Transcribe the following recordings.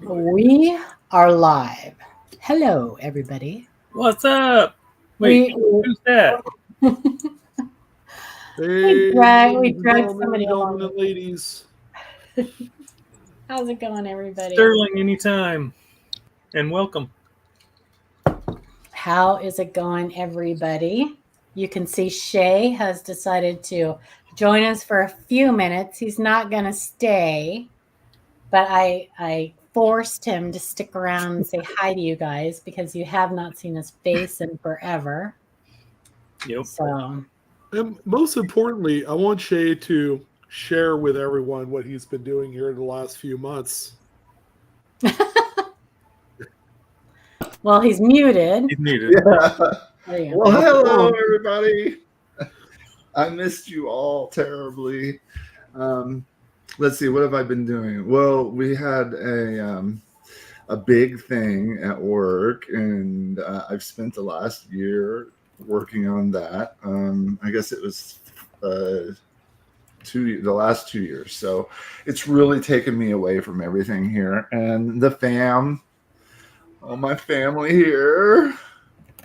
We are live. Hello, everybody. What's up? Wait, who's that? We dragged somebody along. Gentlemen, ladies. How's it going, everybody? Sterling, anytime. And welcome. How is it going, everybody? You can see Shay has decided to join us for a few minutes. He's not going to stay, but I forced him to stick around and say hi to you guys because you have not seen his face in forever. Yep. So, And most importantly, I want Shay to share with everyone what he's been doing here in the last few months. well, he's muted. He's muted. Yeah. There you go. Well, hello, everybody. I missed you all terribly. Let's see, what have I been doing? Well, we had a big thing at work, and I've spent the last year working on that. I guess it was the last 2 years. So it's really taken me away from everything here. And the fam, all my family here.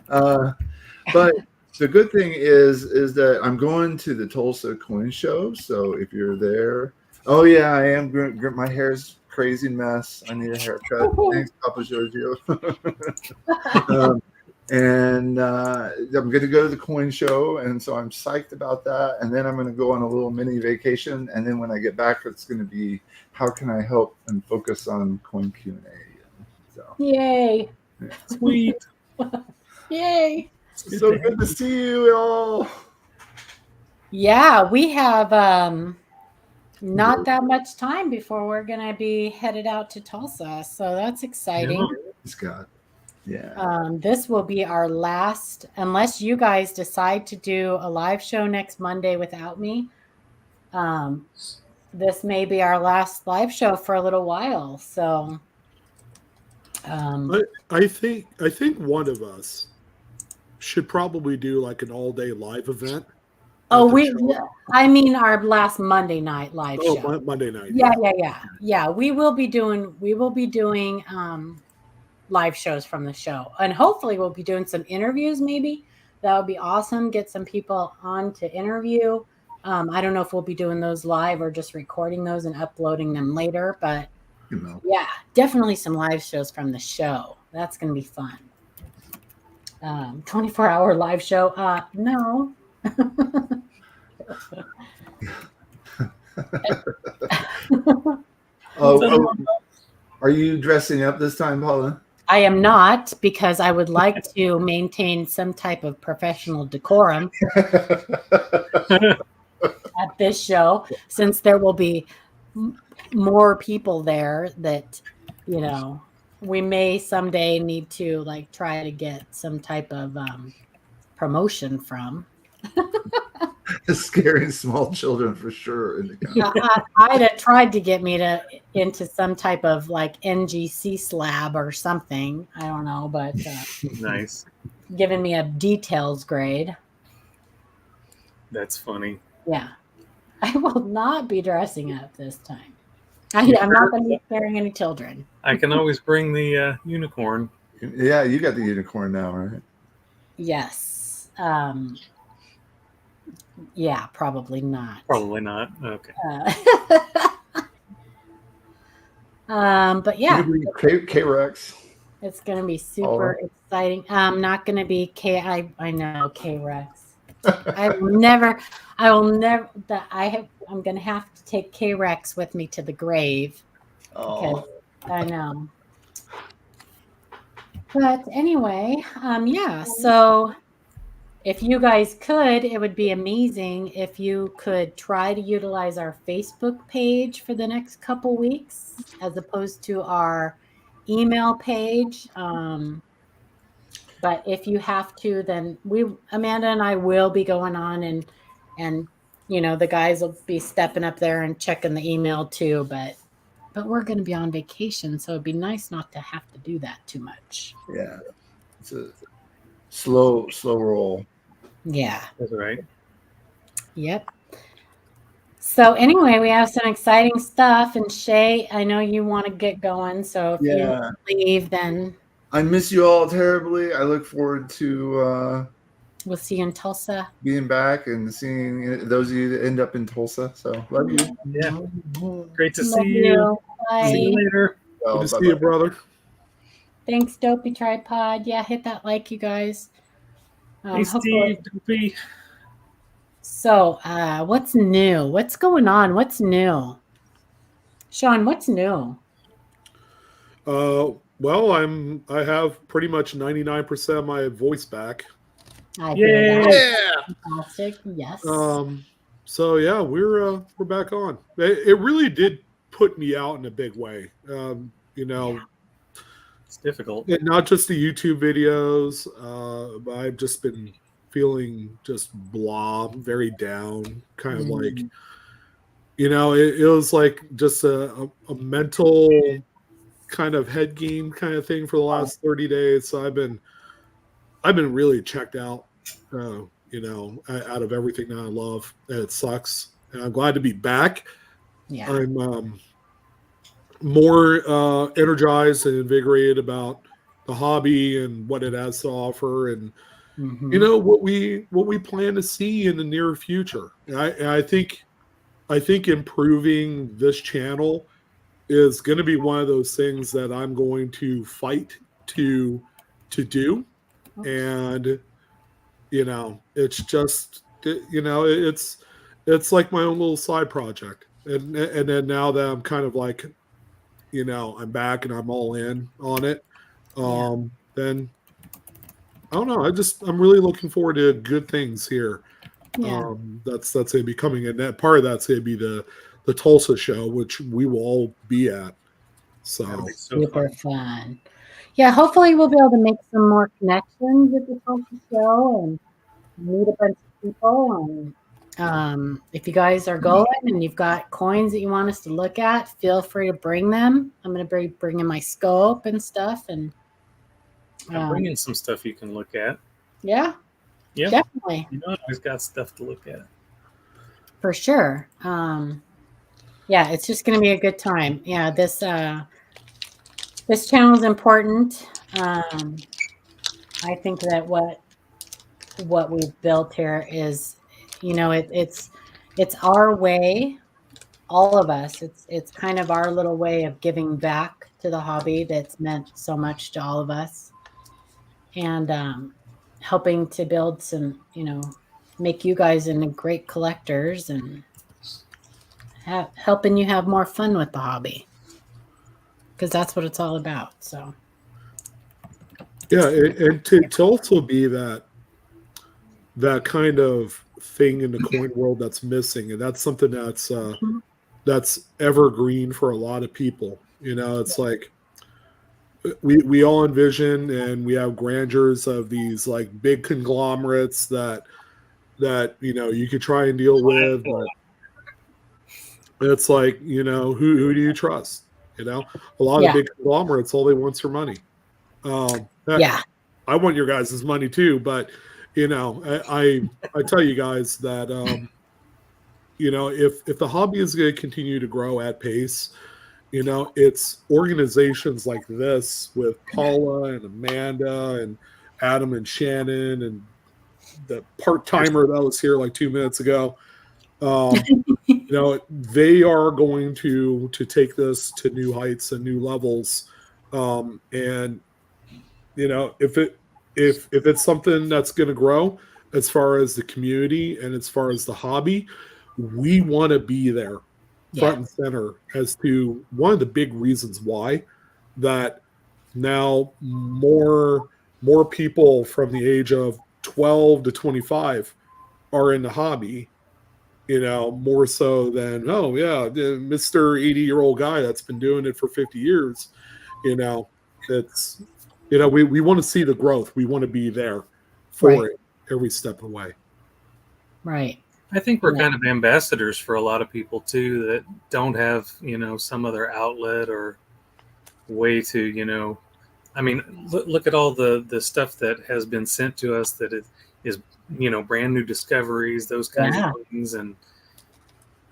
But the good thing is that I'm going to the Tulsa Coin Show. So if you're there, oh yeah, I am. My hair's crazy mess. I need a haircut. Thanks, Papa Giorgio. And I'm going to go to the coin show, and so I'm psyched about that. And then I'm going to go on a little mini vacation. And then when I get back, it's going to be how can I help and focus on coin Q&A. So Yay! Yeah. Sweet. Yay! So good to see you all. Yeah, we have not that much time before we're going to be headed out to Tulsa. So that's exciting. Scott. Yeah. This will be our last, unless you guys decide to do a live show next Monday without me. This may be our last live show for a little while. So I think one of us should probably do like an all-day live event. I mean our last Monday night live show. Oh, Monday night. Yeah. We will be doing live shows from the show, and hopefully we'll be doing some interviews. Maybe that would be awesome. Get some people on to interview. I don't know if we'll be doing those live or just recording those and uploading them later, but yeah, definitely some live shows from the show. That's going to be fun. 24-hour live show. No. Are you dressing up this time, Paula? I am not, because I would like to maintain some type of professional decorum at this show, since there will be more people there that, we may someday need to like try to get some type of promotion from. Scaring small children for sure in the country. I'd have tried to get me into some type of like NGC slab or something. I don't know, but Nice. Giving me a details grade. That's funny. Yeah, I will not be dressing up this time. I'm not going to be scaring any children. I can always bring the unicorn. Yeah, you got the unicorn now, right? Yes. Yeah, probably not. Probably not. Okay. But yeah, K-Rex. it's going to be super exciting. I'm not going to be I know K-Rex. I'm going to have to take K-Rex with me to the grave. Oh, I know. But anyway, yeah, so if you guys could, it would be amazing if you could try to utilize our Facebook page for the next couple weeks as opposed to our email page. But if you have to, then Amanda and I will be going on and the guys will be stepping up there and checking the email too. But we're going to be on vacation, so it'd be nice not to have to do that too much. yeah. It's a slow roll. Yeah. That's right. Yep. So anyway, we have some exciting stuff. And Shay, I know you want to get going. So if you leave, then I miss you all terribly. I look forward to we'll see you in Tulsa. being back and seeing those of you that end up in Tulsa. So love you. Yeah. Great to Love see you. Bye. See you later. Well, Good to bye-bye. see you, brother. Thanks, Dopey Tripod. Yeah, hit that like, you guys. Hey, Steve. Doopy. So, what's new? What's going on? What's new? Sean, what's new? Well, I have pretty much 99% of my voice back. I hear that. Yeah. Fantastic. Yes. So yeah, we're back on. It really did put me out in a big way. You know, it's difficult. And not just the YouTube videos. But I've just been feeling just blah, very down, kind of like, you know, it was like just a mental kind of head game kind of thing for the last 30 days. So I've been really checked out, you know, out of everything that I love. And it sucks. And I'm glad to be back. Yeah. I'm more energized and invigorated about the hobby and what it has to offer, and you know what we plan to see in the near future. And I think improving this channel is going to be one of those things that I'm going to fight to do. And you know, it's just, you know, it's like my own little side project. And then now that I'm kind of like, you know, I'm back and I'm all in on it, then I don't know. I'm really looking forward to good things here. Yeah. That's going to be coming, and that part of that's going to be the Tulsa show, which we will all be at. So super fun. Yeah, hopefully we'll be able to make some more connections at the Tulsa show and meet a bunch of people. And if you guys are going and you've got coins that you want us to look at, feel free to bring them. I'm going to be bringing my scope and stuff. And I'm bringing some stuff you can look at. Yeah, definitely. You know, I've got stuff to look at. For sure. Yeah, it's just going to be a good time. Yeah, this channel is important. I think that what we've built here is, you know, it's our way, all of us. It's kind of our little way of giving back to the hobby that's meant so much to all of us, and helping to build some, you know, make you guys into great collectors and helping you have more fun with the hobby, because that's what it's all about. So yeah, and to also be that kind of thing in the coin world that's missing, and that's something that's evergreen for a lot of people. You know, it's like we all envision and we have grandeurs of these like big conglomerates that you know you could try and deal with, but it's like, you know, who do you trust? You know, a lot of big conglomerates, all they want is your money. I want your guys' money too, but you know, I tell you guys that you know, if the hobby is going to continue to grow at pace, you know, it's organizations like this with Paula and Amanda and Adam and Shannon and the part-timer that was here like 2 minutes ago. You know, they are going to take this to new heights and new levels. And you know, if it's something that's going to grow as far as the community and as far as the hobby, we want to be there front and center as to one of the big reasons why that now more people from the age of 12 to 25 are in the hobby, you know, more so than, oh yeah, the Mr. 80-year-old guy that's been doing it for 50 years. You know, it's, you know, we want to see the growth. We want to be there for it every step of the way. Right. I think we're kind of ambassadors for a lot of people too that don't have, you know, some other outlet or way to, you know, I mean, look at all the stuff that has been sent to us that is, you know, brand new discoveries, those kinds of things. And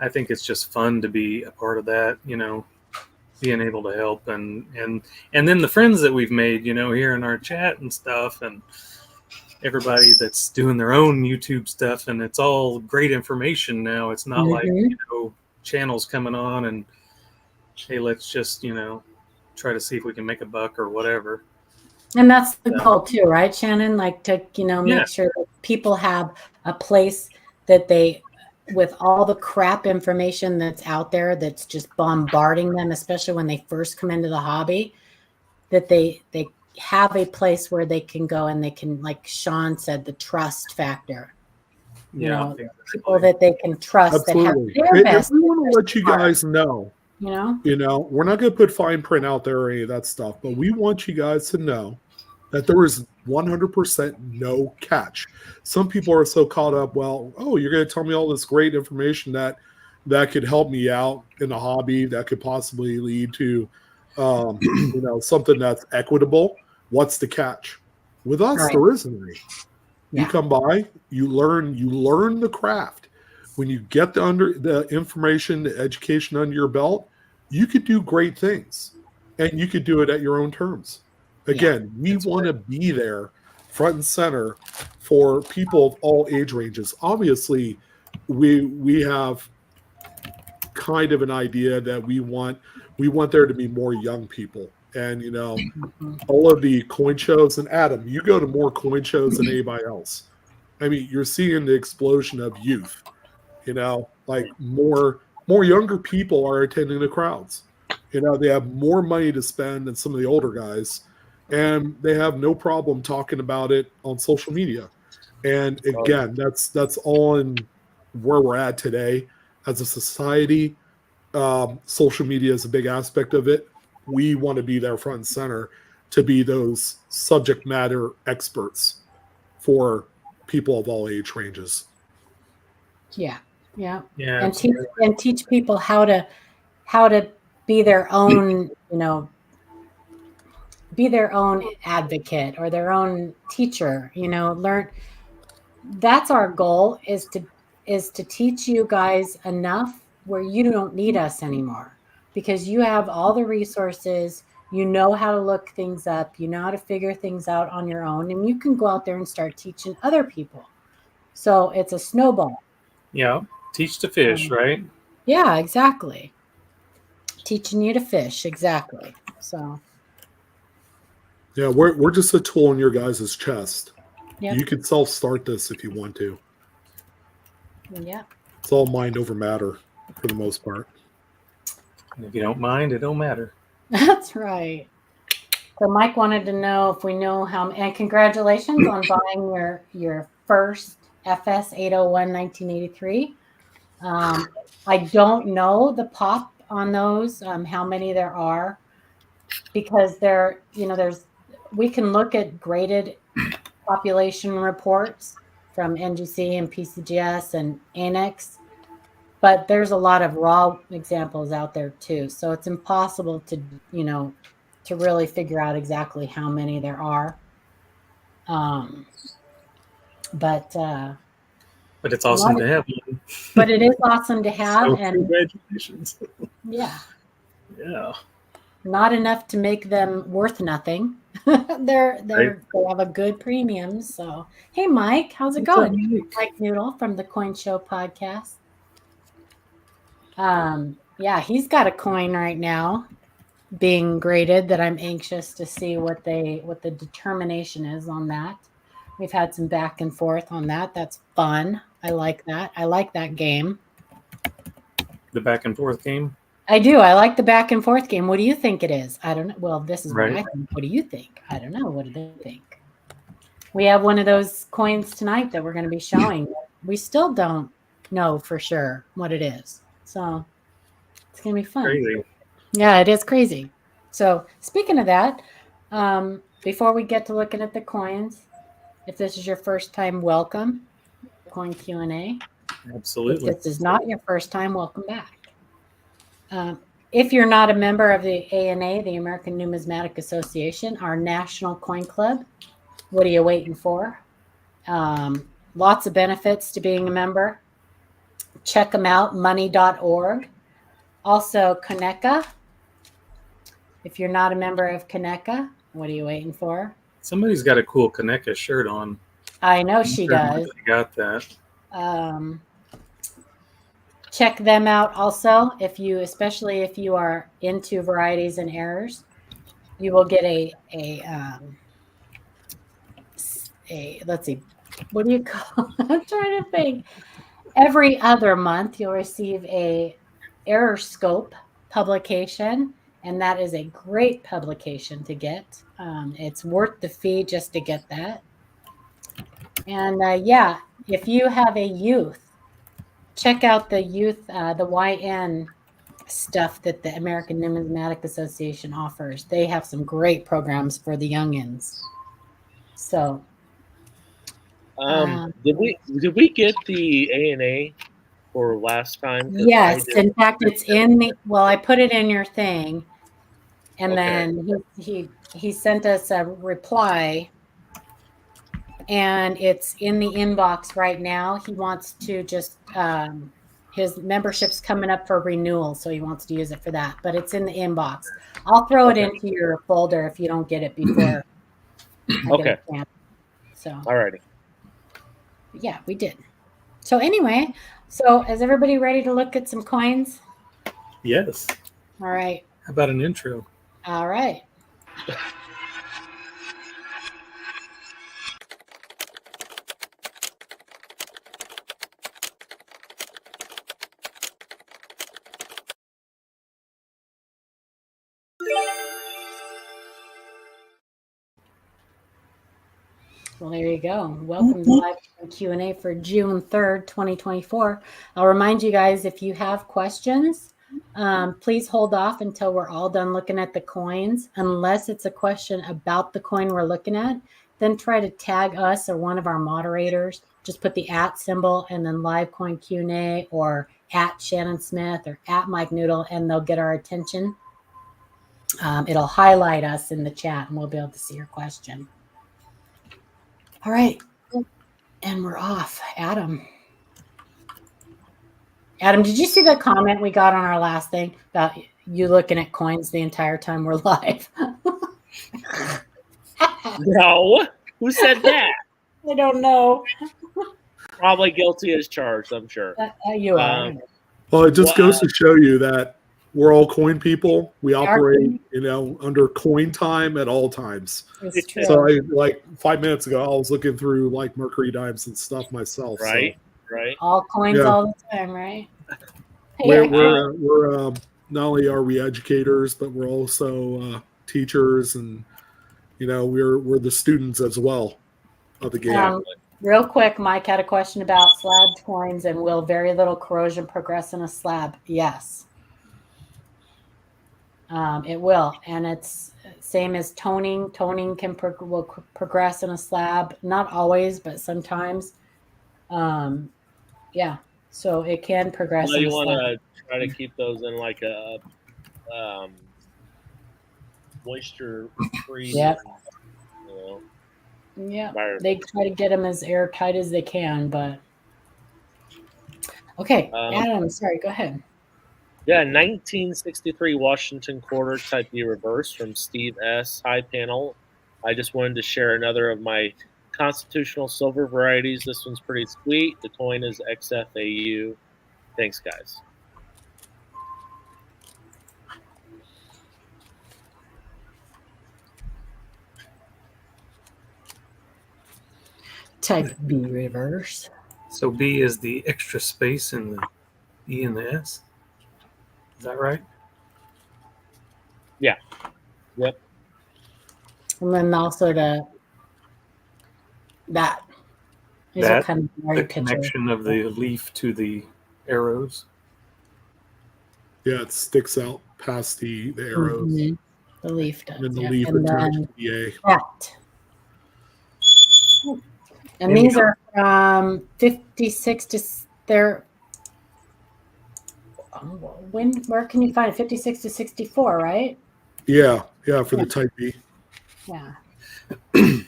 I think it's just fun to be a part of that, being able to help and then the friends that we've made, here in our chat and stuff, and everybody that's doing their own YouTube stuff, and it's all great information now. It's not like, channels coming on and, hey, let's just, try to see if we can make a buck or whatever. And that's the goal too, right, Shannon? Like to, make sure that people have a place that they, with all the crap information that's out there that's just bombarding them, especially when they first come into the hobby, that they have a place where they can go and they can, like Sean said, the trust factor. People that they can trust. Absolutely. That have their best. We want to let you guys know. We're not going to put fine print out there or any of that stuff, but we want you guys to know that there is 100% no catch. Some people are so caught up, well, you're going to tell me all this great information that could help me out in the hobby, that could possibly lead to something that's equitable. What's the catch? With us, there isn't any. You come by, you learn the craft. When you get the information, the education under your belt, you could do great things, and you could do it at your own terms. Again, we want to be there front and center for people of all age ranges. Obviously, we have kind of an idea that we want there to be more young people. And, all of the coin shows, and Adam, you go to more coin shows than anybody else. I mean, you're seeing the explosion of youth, like more younger people are attending the crowds. They have more money to spend than some of the older guys, and they have no problem talking about it on social media. And again, that's all in where we're at today as a society. Social media is a big aspect of it. We want to be there front and center to be those subject matter experts for people of all age ranges. Yeah. And teach people how to be their own, be their own advocate or their own teacher. Learn. That's our goal, is to teach you guys enough where you don't need us anymore, because you have all the resources. You know how to look things up. You know how to figure things out on your own, and you can go out there and start teaching other people. So it's a snowball. Yeah. Teach to fish, right? Yeah, exactly. Teaching you to fish. Exactly. So. Yeah, we're just a tool in your guys' chest. Yep. You can self-start this if you want to. Yeah. It's all mind over matter for the most part. And if you don't mind, it don't matter. That's right. So Mike wanted to know if we know how, and congratulations on buying your first FS 801 1983. I don't know the pop on those, how many there are, because we can look at graded population reports from NGC and PCGS and ANEX, but there's a lot of raw examples out there too. So it's impossible to really figure out exactly how many there are. But it's awesome to have one. But it is awesome to have. So and congratulations. Yeah. Yeah. Not enough to make them worth nothing. They have a good premium. So hey, Mike, how's it going? Mike Noodle from the Coin Show podcast. Yeah, he's got a coin right now being graded that I'm anxious to see what the determination is on that. We've had some back and forth on that. That's fun. I like that. I like that game. The back and forth game? I do. I like the back and forth game. What do you think it is? I don't know. Well, this is right. What I think. What do you think? I don't know. What do they think? We have one of those coins tonight that we're going to be showing. We still don't know for sure what it is. So it's going to be fun. Crazy. Yeah, it is crazy. So speaking of that, before we get to looking at the coins, if this is your first time, welcome. Coin Q&A. Absolutely. If this is not your first time, welcome back. If you're not a member of the ANA, the American Numismatic Association, our national coin club, what are you waiting for? Lots of benefits to being a member. check them out, money.org. Also, Kaneka. If you're not a member of Kaneka, what are you waiting for? Somebody's got a cool Kaneka shirt on. I know she does. I got that. Check them out also. Especially if you are into varieties and errors, you will get a let's see, what do you call? I'm trying to think. Every other month, you'll receive a error scope publication, and that is a great publication to get. It's worth the fee just to get that. And yeah, if you have a youth, check out the youth, the YN stuff that the American Numismatic Association offers. They have some great programs for the youngins. So, did we get the ANA for last time? Yes, in fact, it's in the. Well, I put it in your thing, and Okay. then he sent us a reply, and it's in the inbox right now. He wants to just his membership's coming up for renewal, so he wants to use it for that. But it's in the inbox. I'll throw it into your folder if you don't get it before. Okay. So. Alrighty. Yeah, we did. So anyway, so is everybody ready to look at some coins? Yes. All right. How about an intro? All right. Well, there you go. Welcome to live Q&A for June 3rd, 2024. I'll remind you guys, if you have questions, please hold off until we're all done looking at the coins. Unless it's a question about the coin we're looking at, then try to tag us or one of our moderators. Just put the @ symbol and then live coin Q&A, or @ Shannon Smith or @ Mike Noodle, and they'll get our attention. It'll highlight us in the chat, and we'll be able to see your question. All right. And we're off. Adam, did you see the comment we got on our last thing about you looking at coins the entire time we're live? No. Who said that? I don't know. Probably guilty as charged, I'm sure. You are. Well, it just goes to show you that we're all coin people. We operate, under coin time at all times. It's true. So like 5 minutes ago, I was looking through like Mercury dimes and stuff myself. Right. So. Right. All coins all the time, right? We're not only are we educators, but we're also teachers, and we're the students as well of the game. Real quick, Mike had a question about slabbed coins, and will very little corrosion progress in a slab? Yes. It will, and it's same as toning. Toning will progress in a slab, not always, but sometimes. Yeah, so it can progress. Well, you want to try to keep those in like a moisture-free. Yep. Yeah, they try to get them as airtight as they can, but okay. Adam, sorry, go ahead. Yeah, 1963 Washington Quarter Type B reverse from Steve S. High panel. I just wanted to share another of my constitutional silver varieties. This one's pretty sweet. The coin is XFAU. Thanks, guys. Type B reverse. So B is the extra space in the E and the S. Is that right? Yeah. Yep. And then also that. These are kind of the connection of the leaf to the arrows. Yeah, it sticks out past the arrows. Mm-hmm. The leaf does. And the leaf returns to the A. That. And these are from 56 to there. Where can you find it? 56 to 64, right? Yeah, for the Type B. Yeah. I'm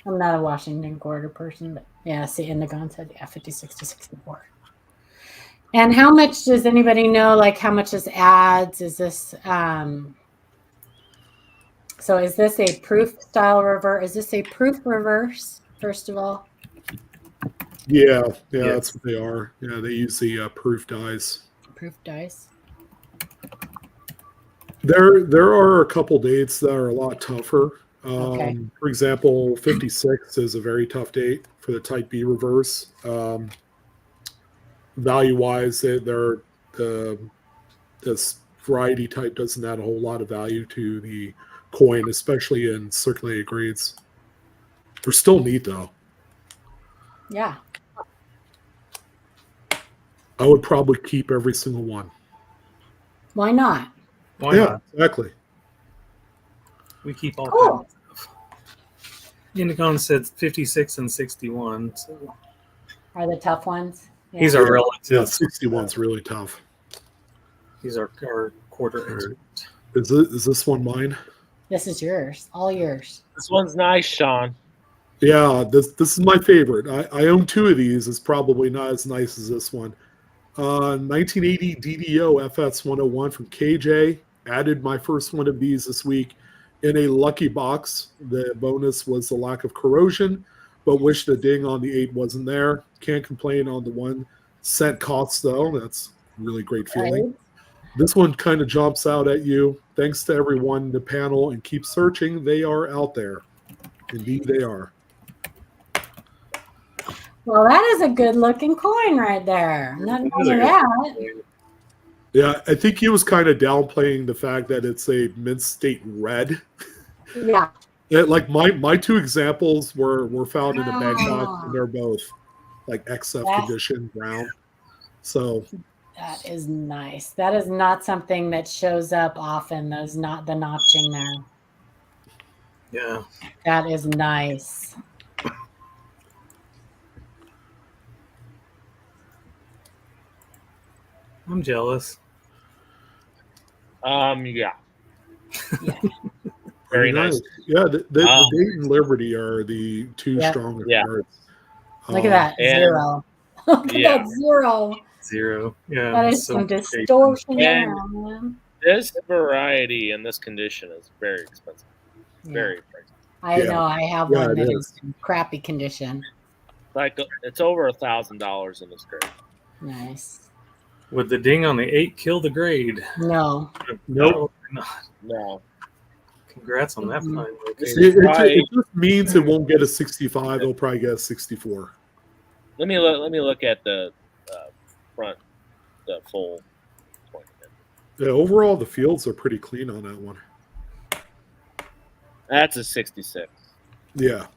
not a Washington Quarter person, but yeah, see, Indigon said, 56 to 64. And how much does anybody know? Like, how much is ads? Is this so? Is this a proof style reverse? Is this a proof reverse? First of all, Yeah, Yes. that's what they are. Yeah, they use the proof dies. proof dice. There are a couple dates that are a lot tougher. Okay. For example, 56 is a very tough date for the Type B reverse. Value-wise, this variety type doesn't add a whole lot of value to the coin, especially in circulated grades. They're still neat, though. Yeah. I would probably keep every single one. Why not? Why Yeah, not? exactly. We keep all Cool. kinds of stuff. Indigon said 56 and 61. So Are the tough ones? Yeah. he's our Yeah, relative. 61's really tough. He's our quarter expert. Is this one mine? This is yours. All yours. This one's nice, Sean. Yeah, this is my favorite. I own two of these. It's probably not as nice as this one. 1980 DDO FS 101 from KJ. Added my first one of these this week in a lucky box. The bonus was the lack of corrosion, but wish the ding on the 8 wasn't there. Can't complain on the 1 cent cost, though. That's a really great feeling. Right? This one kind of jumps out at you. Thanks to everyone in the panel, and keep searching. They are out there. Indeed, they are. Well, that is a good looking coin right there. Not only that. Yeah, I think he was kind of downplaying the fact that it's a mint state red. Yeah. Like my two examples were found in a Bangkok, and they're both like XF condition brown. So That is nice. That is not something that shows up often. Those not the notching there. Yeah. That is nice. I'm jealous. Yeah. Yeah. Very nice. Yeah, the Date and Liberty are the two strongest cards. Look at that. and- 0. Look at yeah. that 0. 0. Yeah. That is some distortion there, man. This variety in this condition is very expensive. Yeah. Very pricey. I know. I have Yeah, one it that is. is in crappy condition. Like it's over $1,000 in this grade. Nice. Would the ding on the 8 kill the grade? No. Nope. No. Congrats on that Mhm. fine This location. is It just means it won't get a 65. It'll probably get a 64. Let me look at the front, the full point. Yeah, overall, the fields are pretty clean on that one. That's a 66. Yeah.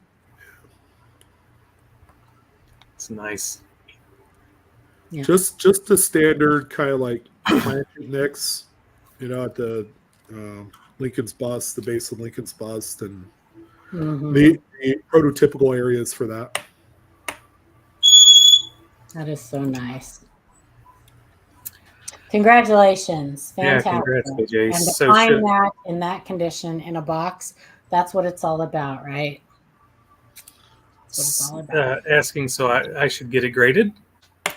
It's nice. Yeah. Just the standard kind of like planted nicks, at the Lincoln's bust, the base of Lincoln's bust, and Mhm. the prototypical areas for that. That is so nice. Congratulations. Yeah, Fantastic. congrats, AJ. And to So find should- that in that condition in a box, that's what it's all about, right? That's what it's all about. asking, so I should get it graded?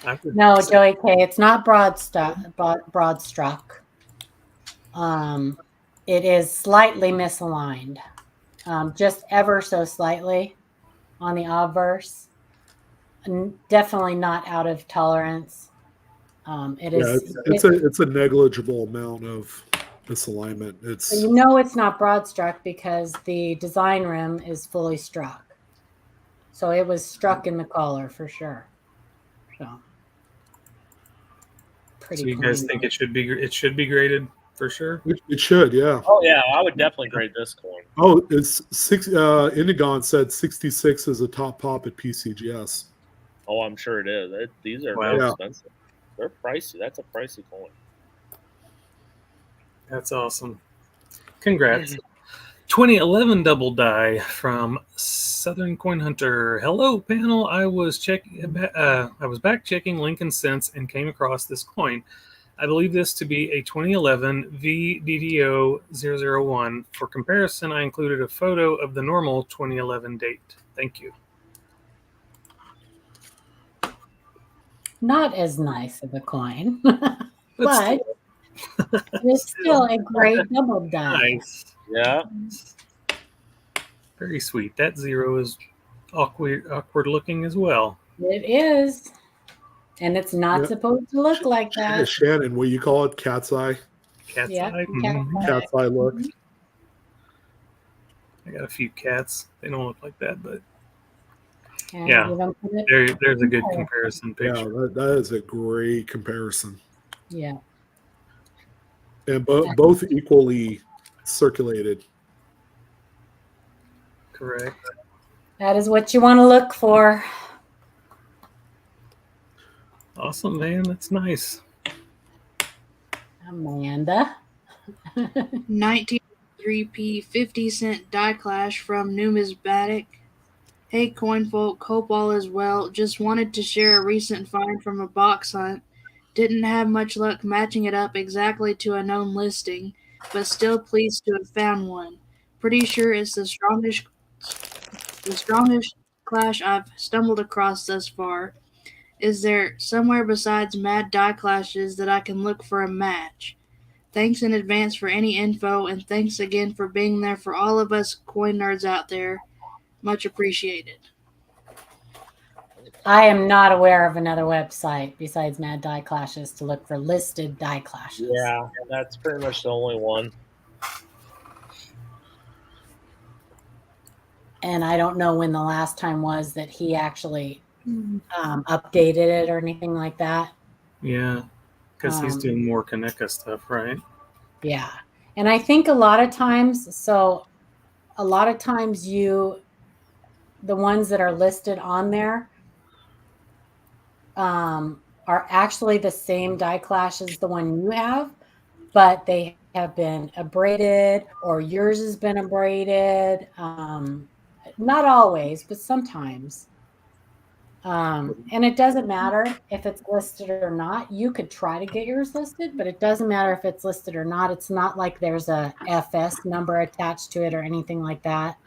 I would No, say- Joey K, it's not broad struck. It is slightly misaligned, just ever so slightly on the obverse. Definitely not out of tolerance. It is. It's a negligible amount of misalignment. It's You know it's not broad struck because the design rim is fully struck. So it was struck in the collar for sure. So pretty So you guys clean. think it should be graded for sure? it should, yeah. Oh yeah, I would definitely grade this coin. Oh, it's six. Indigon said 66 is a top pop at PCGS. Oh, I'm sure it is. These are Wow. very Yeah. expensive. They're pricey. That's a pricey coin. That's awesome. Congrats. 2011 double die from Southern Coin Hunter. Hello, panel. I was back checking Lincoln Cents and came across this coin. I believe this to be a 2011 VDDO 001. For comparison, I included a photo of the normal 2011 date. Thank you. Not as nice of a coin, But but still, it's still a great double die. nice. Yeah. Very sweet. That 0 is awkward looking as well. It is. And it's not Yep. supposed to look like that. Shannon, will you call it cat's eye? Cat's Yeah, eye. cat's Mhm. eye. Cat's eye look. I got a few cats. They don't look like that, but And Yeah. even put it- there's a good comparison Yeah, picture. that is a great comparison. yeah. And both equally circulated. Correct. That is what you want to look for. Awesome, man. That's nice. Amanda. 1903p 50-cent die clash from Numismatic. Hey coinfolk, hope all is well. Just wanted to share a recent find from a box hunt. Didn't have much luck matching it up exactly to a known listing, but still pleased to have found one. Pretty sure it's the strongest clash I've stumbled across thus far. Is there somewhere besides Mad Die Clashes that I can look for a match? Thanks in advance for any info, and thanks again for being there for all of us coin nerds out there. Much appreciated. I am not aware of another website besides Mad Die Clashes to look for listed die clashes. Yeah, that's pretty much the only one. And I don't know when the last time was that he actually updated it or anything like that. Yeah, because he's doing more Kaneka stuff, right? Yeah. And I think a lot of times, the ones that are listed on there are actually the same die clash as the one you have, but they have been abraded or yours has been abraded. Not always, but sometimes. And it doesn't matter if it's listed or not. You could try to get yours listed, but it doesn't matter if it's listed or not. It's not like there's a FS number attached to it or anything like that.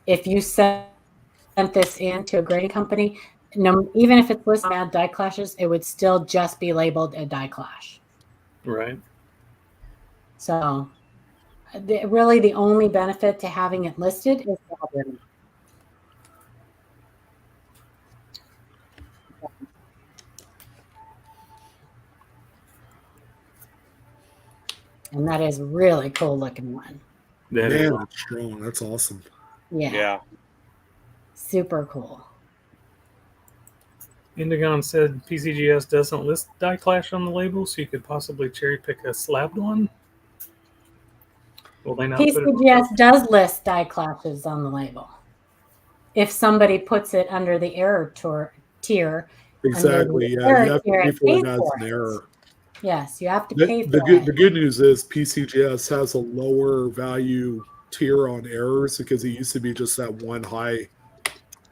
If you sent this in to a grading company, even if it's listed as die clashes, it would still just be labeled a die clash. Right. So really the only benefit to having it listed is the algorithm. And that is a really cool looking one. That is Man, awesome. that's strong. That's awesome. Yeah. Super cool. Indigon said PCGS doesn't list die clash on the label, so you could possibly cherry pick a slabbed one. Will they not put it? PCGS does list die clashes on the label. If somebody puts it under the error tier. Exactly. Yeah, you have to pay for it as an error. Yes, you have to pay for it. it. The good news is PCGS has a lower value tier on errors because it used to be just that one high.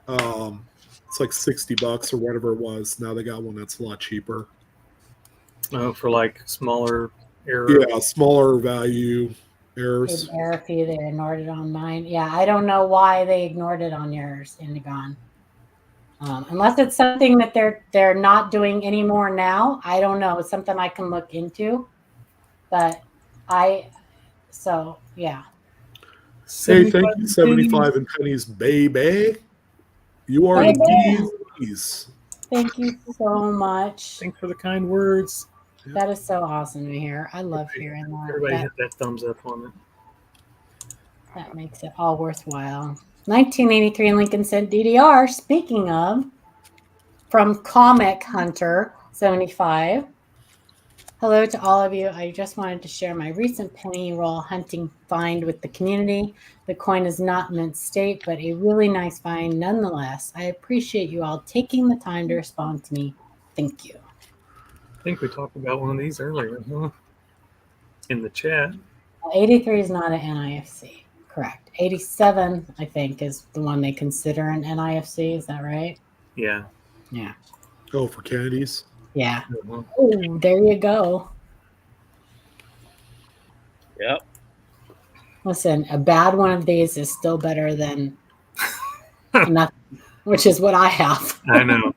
It's like $60 or whatever it was. Now they got one that's a lot cheaper. Oh, for like smaller errors. Yeah, smaller value errors. Error fee, they ignored it on mine. Yeah, I don't know why they ignored it on yours, Indigon. Unless it's something that they're not doing anymore now. I don't know. It's something I can look into. But yeah. Hey, thank you, 75 and pennies, baby. You are these. Thank you so much. Thanks for the kind words. That is so awesome to hear. I love hearing that. Everybody hit that thumbs up on it. That makes it all worthwhile. 1983 in Lincoln said DDR. Speaking of, from Comic Hunter 75. Hello to all of you. I just wanted to share my recent penny roll hunting find with the community. The coin is not mint state, but a really nice find nonetheless. I appreciate you all taking the time to respond to me. Thank you. I think we talked about one of these earlier, huh? In the chat. 83 is not an NIFC. Correct. 87, I think, is the one they consider an NIFC. Is that right? Yeah. Yeah. Oh, for Kennedy's? Yeah. Oh, there you go. Yep. Listen, a bad one of these is still better than nothing, which is what I have. I know.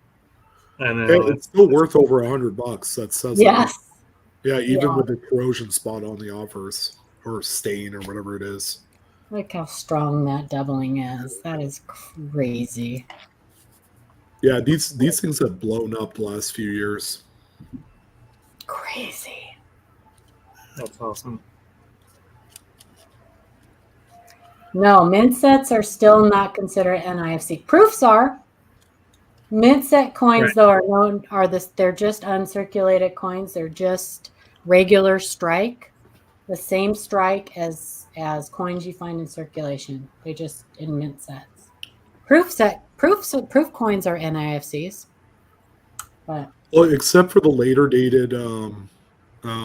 I know. It's still worth over $100. That says Yes. it. Yeah, even Yeah. with the corrosion spot on the offers or stain or whatever it is. Look how strong that doubling is. That is crazy. Yeah, these things have blown up the last few years. Crazy. That's awesome. No, mint sets are still not considered NIFC. Proofs are. Mint set coins, Right. though, they're just uncirculated coins. They're just regular strike, the same strike as coins you find in circulation. They just in mint sets. Proof coins are NIFCs. But Well, except for the later dated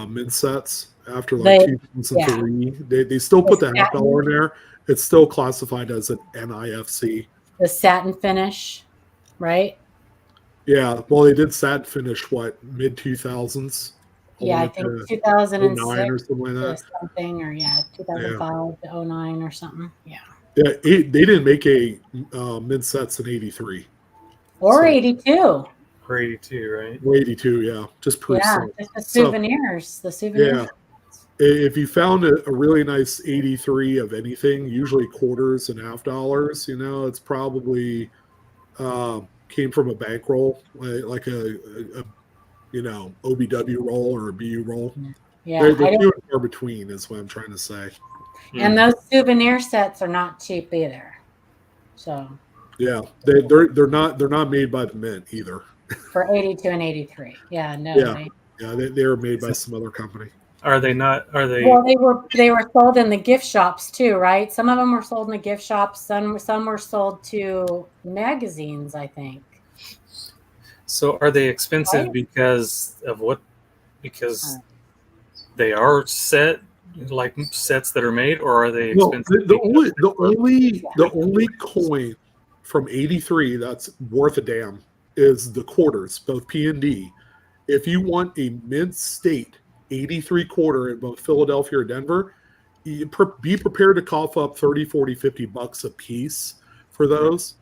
mint sets after like 2003, they still put the $50 in there. It's still classified as an NIFC. The satin finish, right? Yeah, well, they did satin finish mid 2000s. Yeah, I think 2006 or something like that. or 2005 to 09 or something. Yeah. Yeah, they didn't make a mint sets in '83 or 82. Or 82, right? Or 82, yeah, just proof. Yeah, just the souvenirs. So, the souvenirs. Yeah. If you found a really nice 83 of anything, usually quarters and $50, it's probably came from a bankroll, like a OBW roll or a BU roll. Yeah, they're few and far between, is what I'm trying to say. And those souvenir sets are not cheap either. So yeah, they're not made by the mint either. For 82 and 83, yeah, no. Yeah, they were made by some other company. Are they not? Are they? Well, they were sold in the gift shops too, right? Some of them were sold in the gift shops. Some were sold to magazines, I think. So are they expensive because of what? Because they are set like sets that are made, or are they expensive? The only coin from '83 that's worth a damn is the quarters, both P and D. If you want a mint state 83 quarter in both Philadelphia or Denver, be prepared to cough up $30, $40, $50 a piece for those.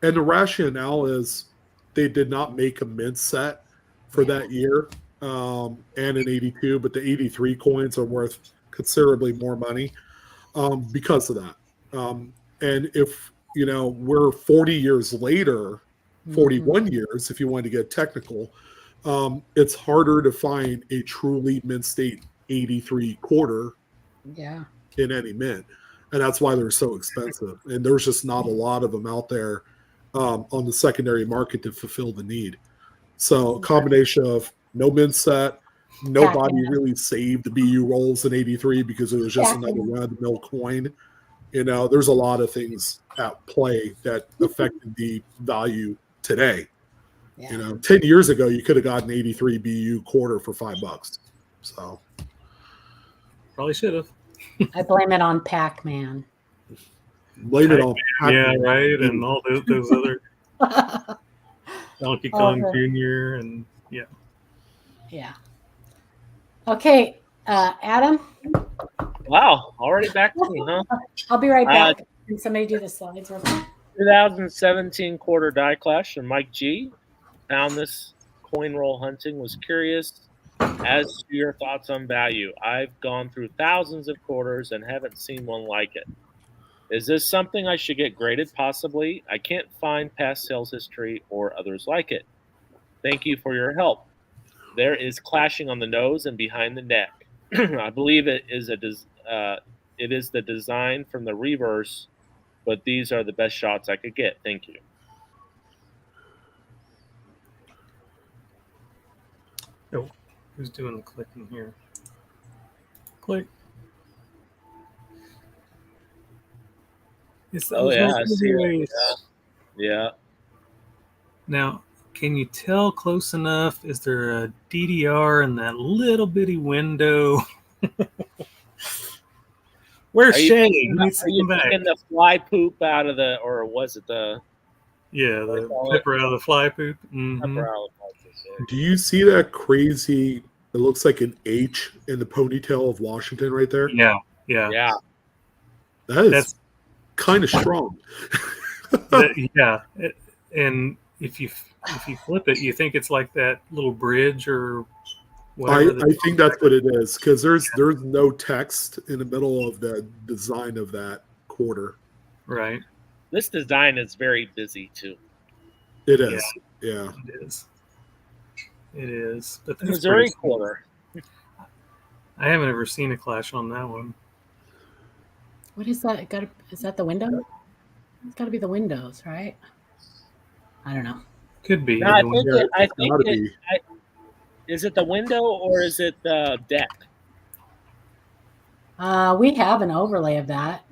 And the rationale is they did not make a mint set for that year and in 82, but the 83 coins are worth considerably more money because of that. And if, we're 40 years later, 41 years, if you want to get technical, it's harder to find a truly mint state 83 quarter in any mint. And that's why they're so expensive. And there's just not a lot of them out there on the secondary market to fulfill the need. So a combination of no mint set, nobody really saved the BU rolls in 83 because it was just another run-of-the-mill coin. There's a lot of things at play that affected the value today. 10 years ago, you could have gotten 83 BU quarter for $5. So probably should have. I blame it on Pac-Man. Blame it on Pac-Man. Yeah, right, and all those other Donkey Kong Jr. and yeah. Okay, Adam. Wow, already back to me, huh? I'll be right back. Can somebody do the slides? 2017 quarter die clash from Mike G. Found this coin roll hunting, was curious as to your thoughts on value. I've gone through thousands of quarters and haven't seen one like it. Is this something I should get graded? Possibly. I can't find past sales history or others like it. Thank you for your help. There is clashing on the nose and behind the neck. I believe it is the design from the reverse, but these are the best shots I could get. Thank you. Oh, who's doing the clicking here? Click. I see it. Yeah. Now, can you tell close enough? Is there a DDR in that little bitty window? Where's Shay? Are you taking the fly poop out of the, or was it the? Yeah, the pepper out of the fly poop. Mm-hmm. Do you see that crazy? It looks like an H in the ponytail of Washington right there. Yeah. That's kind of strong. And if you flip it, you think it's like that little bridge or whatever. I think that's what it is, because there's no text in the middle of the design of that quarter. Right. This design is very busy too. It is. Yeah. It is. It is. But that's Missouri pretty cool. quarter. I haven't ever seen a clash on that one. What is that? Is that the window? It's got to be the windows, right? I don't know. Could be. No, is it the window or is it the deck? We have an overlay of that.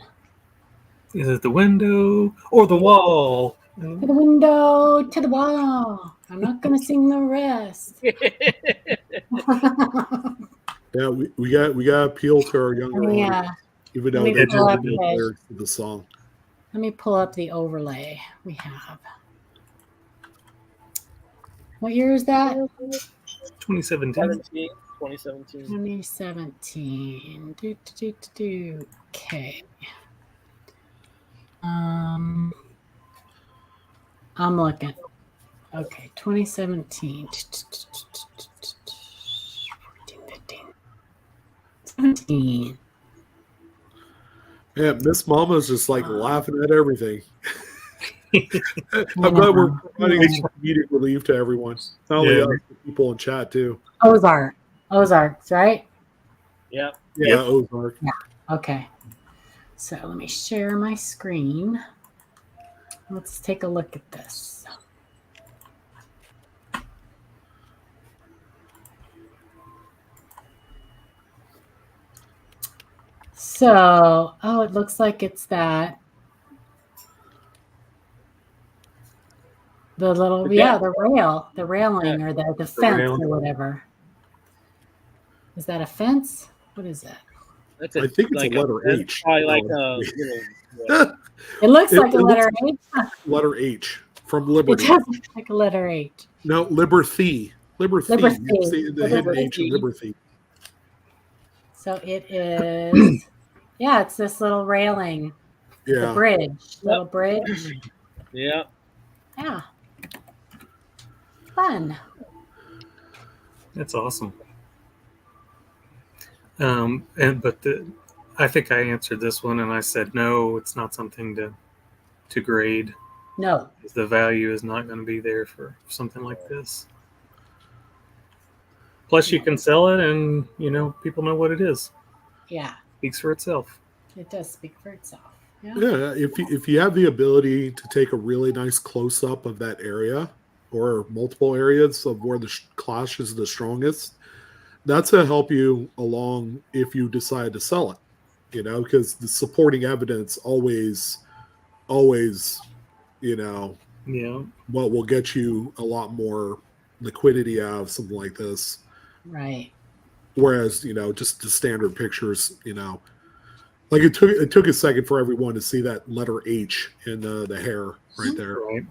Is it the window or the wall? To the window, to the wall. I'm not going to sing the rest. Yeah, we got to appeal to our younger audience, even though they don't know the lyrics of the song. Let me pull up the overlay we have. What year is that? 2017. 2017. Okay. I'm looking. Okay, 2017. 14, 15. 17. Yeah, Miss Mama's just like laughing at everything. I'm glad we're providing comedic relief to everyone. Not only us, but people in chat too. Ozarks, right? Yeah. Yeah, Ozark. Yeah. Okay. So let me share my screen. Let's take a look at this. So, it looks like it's that. The little, the railing or the fence or whatever. Is that a fence? What is that? I think it's a letter H. Probably like it looks like a letter H. Letter H from Liberty. It does look like a letter H. No, Liberty. Liberty. Liberty. The hidden H in Liberty. So it is. Yeah, it's this little railing. Yeah. The bridge. Little bridge. Yeah. Yeah. Fun. That's awesome. I think I answered this one and I said no, it's not something to grade. No. The value is not going to be there for something like this. Plus, you can sell it, and people know what it is. Yeah. Speaks for itself. It does speak for itself. Yeah. Yeah. If you have the ability to take a really nice close up of that area, or multiple areas of where the clash is the strongest, that's to help you along if you decide to sell it, because the supporting evidence always, what will get you a lot more liquidity out of something like this. Right. Whereas, just the standard pictures, like it took a second for everyone to see that letter H in the hair right there. Right.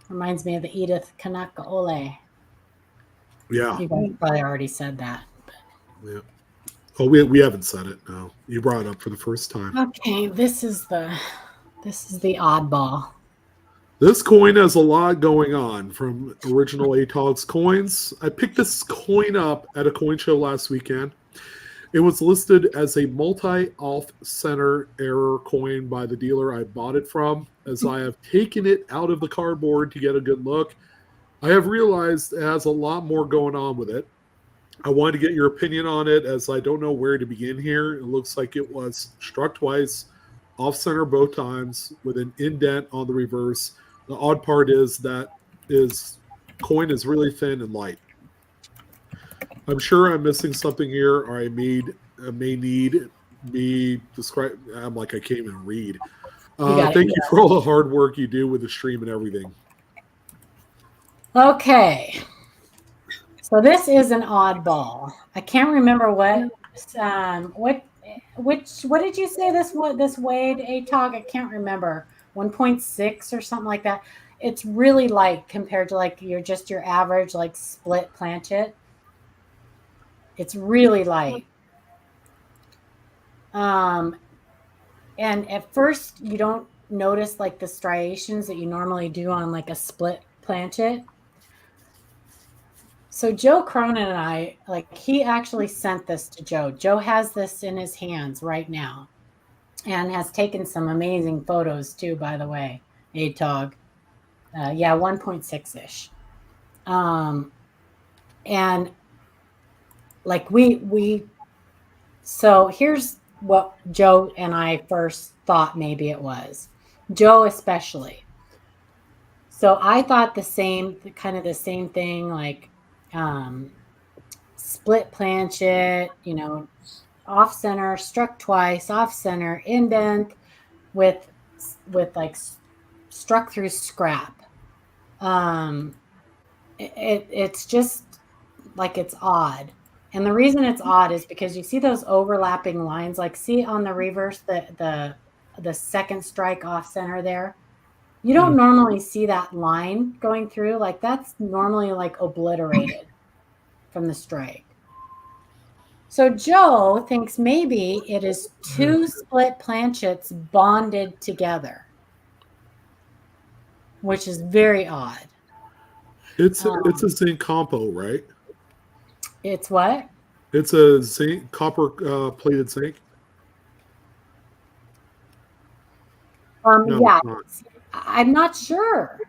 Reminds me of the Edith Kanaka Ole. Yeah. You guys probably already said that. Yeah. Oh, we haven't said it. No, you brought it up for the first time. Okay, this is the oddball. This coin has a lot going on from original ATOG's coins. I picked this coin up at a coin show last weekend. It was listed as a multi-off-center error coin by the dealer I bought it from. As I have taken it out of the cardboard to get a good look, I have realized it has a lot more going on with it. I wanted to get your opinion on it, as I don't know where to begin here. It looks like it was struck twice, off-center both times, with an indent on the reverse. The odd part is that his coin is really thin and light. I'm sure I'm missing something here, or I may need me describe. I'm like, I can't even read. Thank you for all the hard work you do with the stream and everything. Okay. So this is an oddball. I can't remember what did you say this weighed, ATOG? I can't remember. 1.6 or something like that. It's really light compared to like your average like split planchet. It's really light. And at first you don't notice like the striations that you normally do on like a split planchet. So Joe Cronin and I, like, he actually sent this to Joe. Joe has this in his hands right now and has taken some amazing photos too, by the way, ATOG. 1.6-ish. And like so here's what Joe and I first thought maybe it was. Joe especially. So I thought the same thing, like split planchet, off center, struck twice, off center, indent with like struck through scrap. It's just like, it's odd. And the reason it's odd is because you see those overlapping lines, like see on the reverse, the second strike off center there. You don't normally see that line going through. Like, that's normally like obliterated from the strike. So Joe thinks maybe it is two split planchets bonded together, which is very odd. It's a zinc compo, right? It's what? It's a zinc copper plated zinc. No, Yeah, it's not. I'm not sure.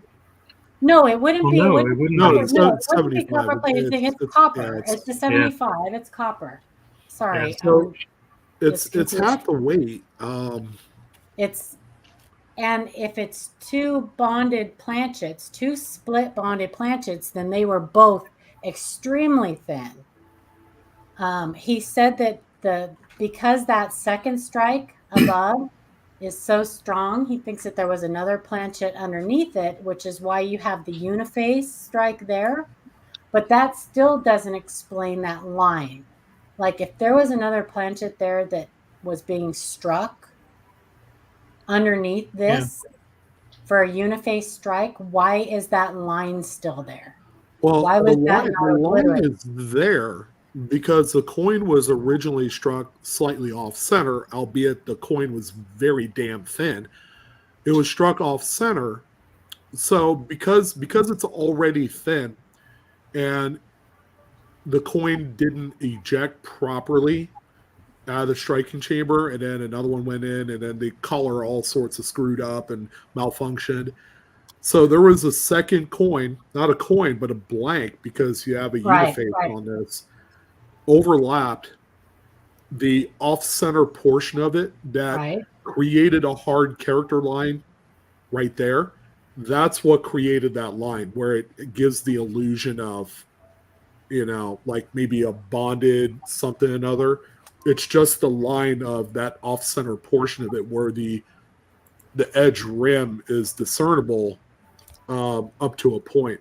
No, it wouldn't be. No, It it wouldn't, wouldn't No, be. it's no, not it wouldn't be 75. copper plated zinc. It's It's copper. yeah, It's the 75. It's copper. Sorry. Yeah, so it's confusing. half the weight. And if it's two bonded planchets, two split bonded planchets, then they were both extremely thin. He said that because that second strike above is so strong, he thinks that there was another planchet underneath it, which is why you have the uniface strike there. But that still doesn't explain that line. Like, if there was another planchet there that was being struck underneath this for a uniface strike, why is that line still there? Well, Why was that the not line obliterated? is there because the coin was originally struck slightly off center, albeit the coin was very damn thin. It was struck off center. So because it's already thin and the coin didn't eject properly out of the striking chamber, and then another one went in, and then the color all sorts of screwed up and malfunctioned. So there was a second coin, not a coin, but a blank, because you have a uniface on this, overlapped the off-center portion of it that created a hard character line right there. That's what created that line, where it gives the illusion of, like maybe a bonded something or another. It's just the line of that off-center portion of it where the edge rim is discernible up to a point.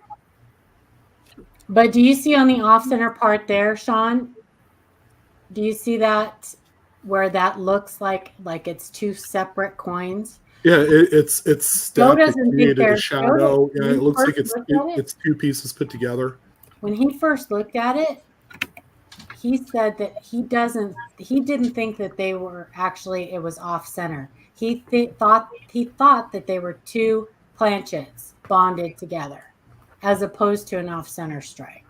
But do you see on the off-center part there, Sean? Do you see that where that looks like it's two separate coins? Yeah, it's stacked. It created a shadow. Yeah, it looks like it's two pieces put together. When he first looked at it, he said that he didn't think that they were actually, it was off center. He thought that they were two planchets bonded together, as opposed to an off center strike.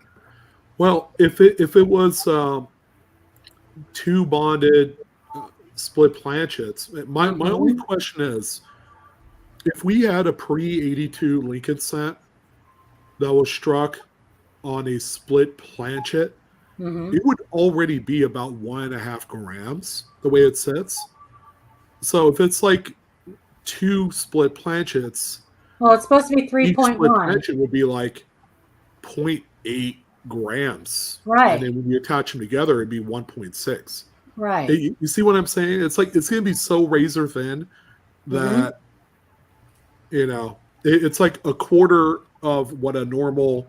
Well, if it was two bonded split planchets, my only question is, if we had a pre-82 Lincoln set that was struck on a split planchet, it would already be about 1.5 grams the way it sits. So if it's like two split planchets, well, it's supposed to be 3.1. Split planchet would be like 0.8 grams. Right. And then when you attach them together, it'd be 1.6. Right. You see what I'm saying? It's like it's going to be so razor thin that it's like a quarter of what a normal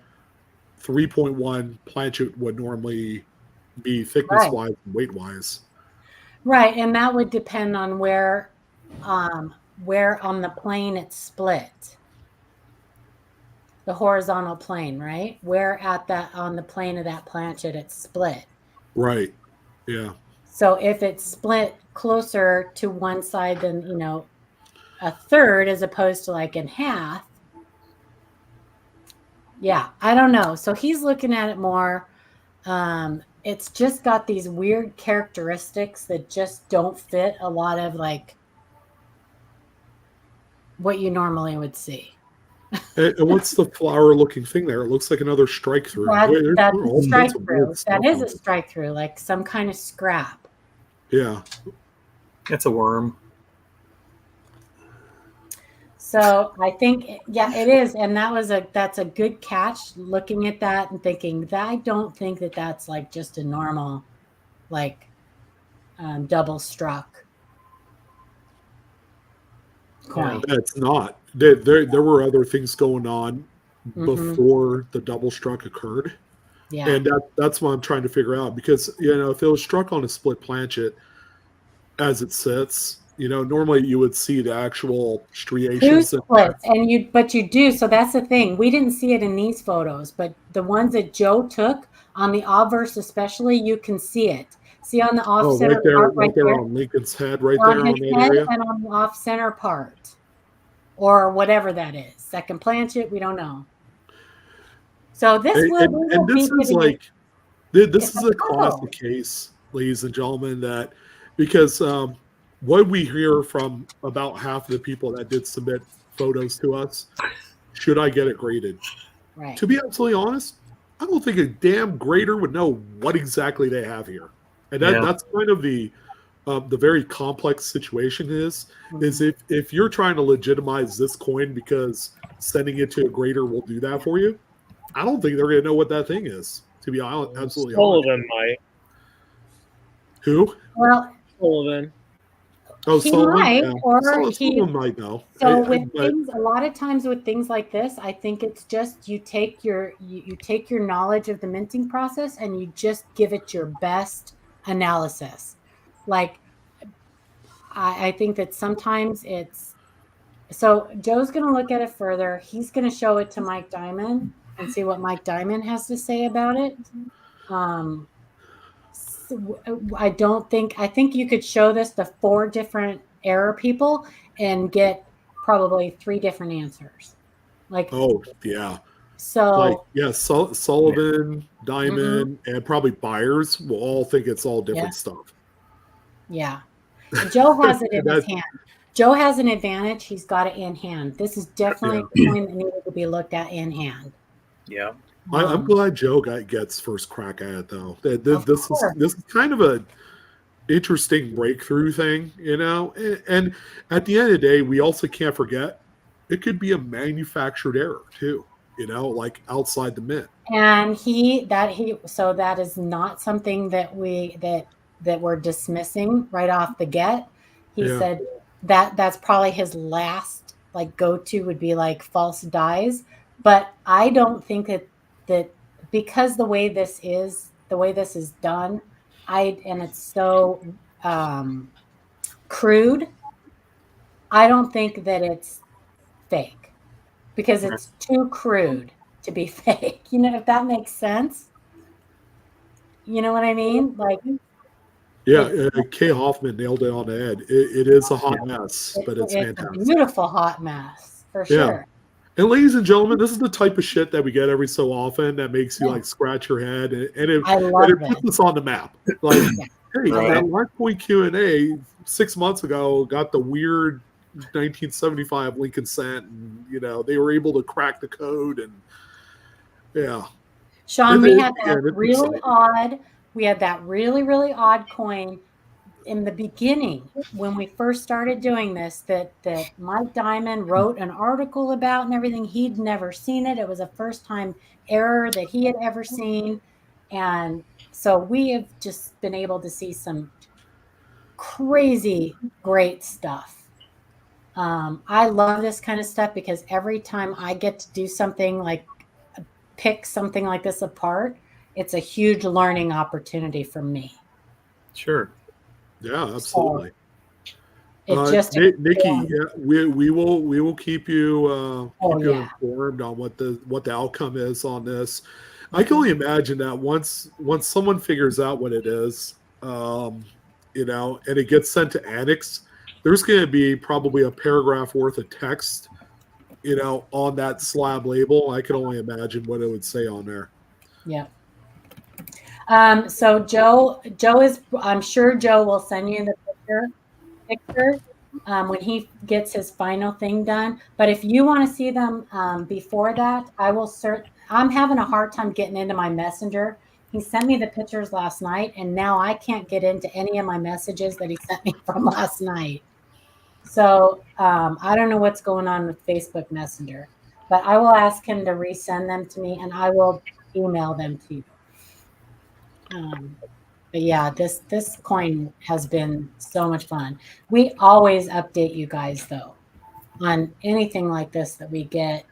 3.1 planchet would normally be thickness-wise and weight-wise. Right, and that would depend on where on the plane it's split. The horizontal plane, right? Where on the plane of that planchet it's split. Right. Yeah. So if it's split closer to one side than, a third as opposed to like in half, Yeah, I don't know. So he's looking at it more. It's just got these weird characteristics that just don't fit a lot of like what you normally would see. And what's the flower-looking thing there? It looks like another strike through. That's a All strike sorts of through. weird That stuff is on a it. strike through, like some kind of scrap. Yeah. It's a worm. So I think, yeah, it is, and that's a good catch. Looking at that and thinking that I don't think that that's like just a normal, like, double struck coin. That's not. There were other things going on before the double struck occurred. Yeah. And that's what I'm trying to figure out, because if it was struck on a split planchet as it sits, normally you would see the actual Two striations. splits, but you do. So that's the thing. We didn't see it in these photos, but the ones that Joe took on the obverse, especially, you can see it. See on the off Oh, center part right there on Lincoln's head, right on there his on that head area. and on the off center part, or whatever that is. Second planchet, we don't know. So this And this is like this is a classic case, ladies and gentlemen, that because what we hear from about half of the people that did submit photos to us, should I get it graded? Right. To be absolutely honest, I don't think a damn grader would know what exactly they have here, and that's kind of the very complex situation is if you're trying to legitimize this coin because sending it to a grader will do that for you, I don't think they're going to know what that thing is. To be absolutely honest. Sullivan might. Who? Well, Sullivan. Oh, he Sullivan. might, Yeah. or Sullivan might know. So with things, a lot of times with things like this, I think it's just you take your knowledge of the minting process and you just give it your best analysis. Like I think that sometimes it's so Joe's going to look at it further. He's going to show it to Mike Diamond and see what Mike Diamond has to say about it. I think you could show this to 4 different error people and get probably 3 different answers. Like, oh yeah. So like Sullivan, Diamond, and probably buyers will all think it's all different stuff. Yeah. And Joe has it in his hand. Joe has an advantage. He's got it in hand. This is definitely a coin that needed to be looked at in hand. Yeah. I'm glad Joe gets first crack at it, though. This is kind of a interesting breakthrough thing, And at the end of the day, we also can't forget it could be a manufactured error too, like outside the mint. And so that is not something that we're dismissing right off the get. He said that's probably his last like go-to would be like false dies, but I don't think that because the way this is done, and it's so crude, I don't think that it's fake because it's too crude to be fake. If that makes sense. You know what I mean? Like, yeah, Kay Hoffman nailed it on the head. It is a hot mess, but it's fantastic. A beautiful hot mess for sure. And ladies and gentlemen, this is the type of shit that we get every so often that makes you like scratch your head, and it puts us on the map. Like, hey, that Mark Point Q&A 6 months ago got the weird 1975 Lincoln cent, and they were able to crack the code, and Sean, we had that really, really odd coin in the beginning when we first started doing this that Mike Diamond wrote an article about and everything. He'd never seen it. It was a first time error that he had ever seen. And so we have just been able to see some crazy great stuff. I love this kind of stuff because every time I get to do something like pick something like this apart, it's a huge learning opportunity for me. Sure. Yeah, absolutely. So Nikki, we will keep you informed on what the outcome is on this. I can only imagine that once someone figures out what it is, and it gets sent to Annex, there's going to be probably a paragraph worth of text, on that slab label. I can only imagine what it would say on there. Yeah. So Joe is, I'm sure Joe will send you the picture when he gets his final thing done. But if you want to see them before that, I will I'm having a hard time getting into my messenger. He sent me the pictures last night, and now I can't get into any of my messages that he sent me from last night. So I don't know what's going on with Facebook Messenger, but I will ask him to resend them to me, and I will email them to you. But yeah, this coin has been so much fun. We always update you guys though on anything like this that we get.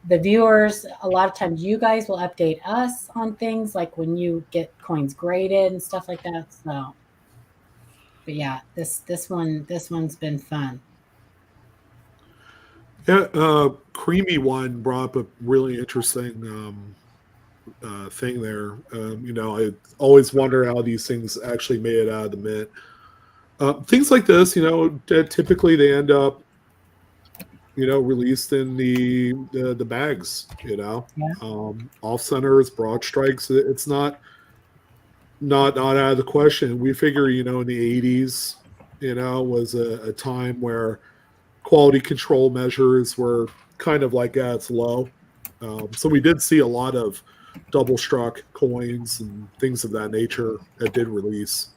The viewers, a lot of times you guys will update us on things like when you get coins graded and stuff like that. So, but yeah, this one's been fun. Yeah, Creamy One brought up a really interesting thing there. I always wonder how these things actually made it out of the mint. Things like this, typically they end up, released in the bags. Off centers, broad strikes. It's not out of the question. We figure, in the 80s, was a time where quality control measures were kind of like at its low. So we did see a lot of double struck coins and things of that nature that did release.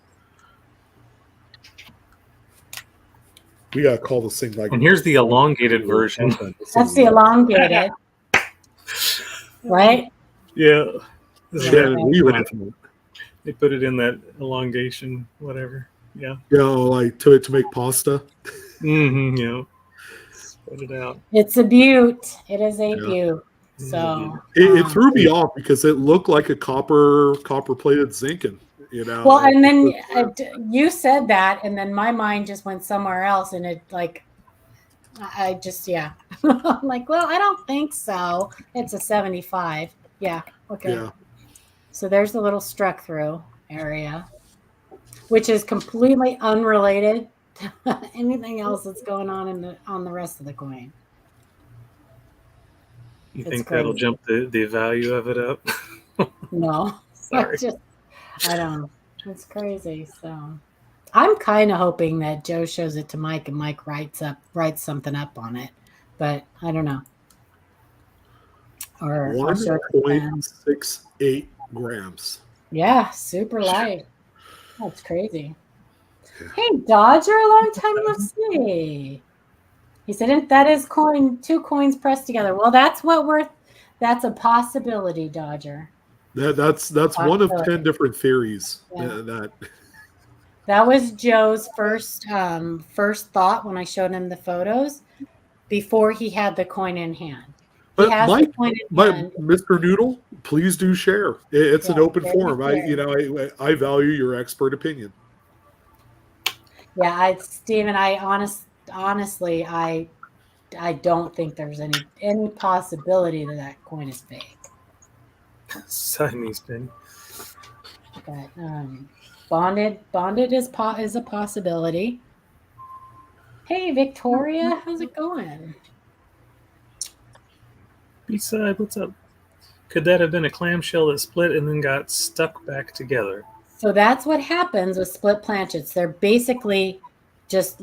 We gotta call this thing like. And here's the elongated version. That's the elongated, right? Yeah. They put it in that elongation, whatever. Yeah. Like to make pasta. Mm-hmm. Put it out. It's a beaut. It is a beaut. So it threw me off because it looked like a copper plated zinc. Well, and then you said that, and then my mind just went somewhere else, and it I just I'm like, well, I don't think so. It's a 75. Yeah. Okay. Yeah. So there's the little struck through area, which is completely unrelated to anything else that's going on on the rest of the coin. You think that'll jump the value of it up? No. Sorry. I don't know. It's crazy. So I'm kind of hoping that Joe shows it to Mike and Mike writes something up on it, but I don't know. Or 1.68 grams. Yeah, super light. That's crazy. Yeah. Hey, Dodger, a long time no see. He said that is two coins pressed together. Well, that's a possibility, Dodger. That's one of 10 different theories. Yeah. That was Joe's first thought when I showed him the photos before he had the coin in hand. But Mike, Mr. Noodle, please do share. It's an open forum. I value your expert opinion. Yeah, Stephen, honestly, I don't think there's any possibility that coin is fake. Siamese penny. But bonded is a possibility. Hey, Victoria, how's it going? B-side, what's up? Could that have been a clamshell that split and then got stuck back together? So that's what happens with split planchets. They're basically just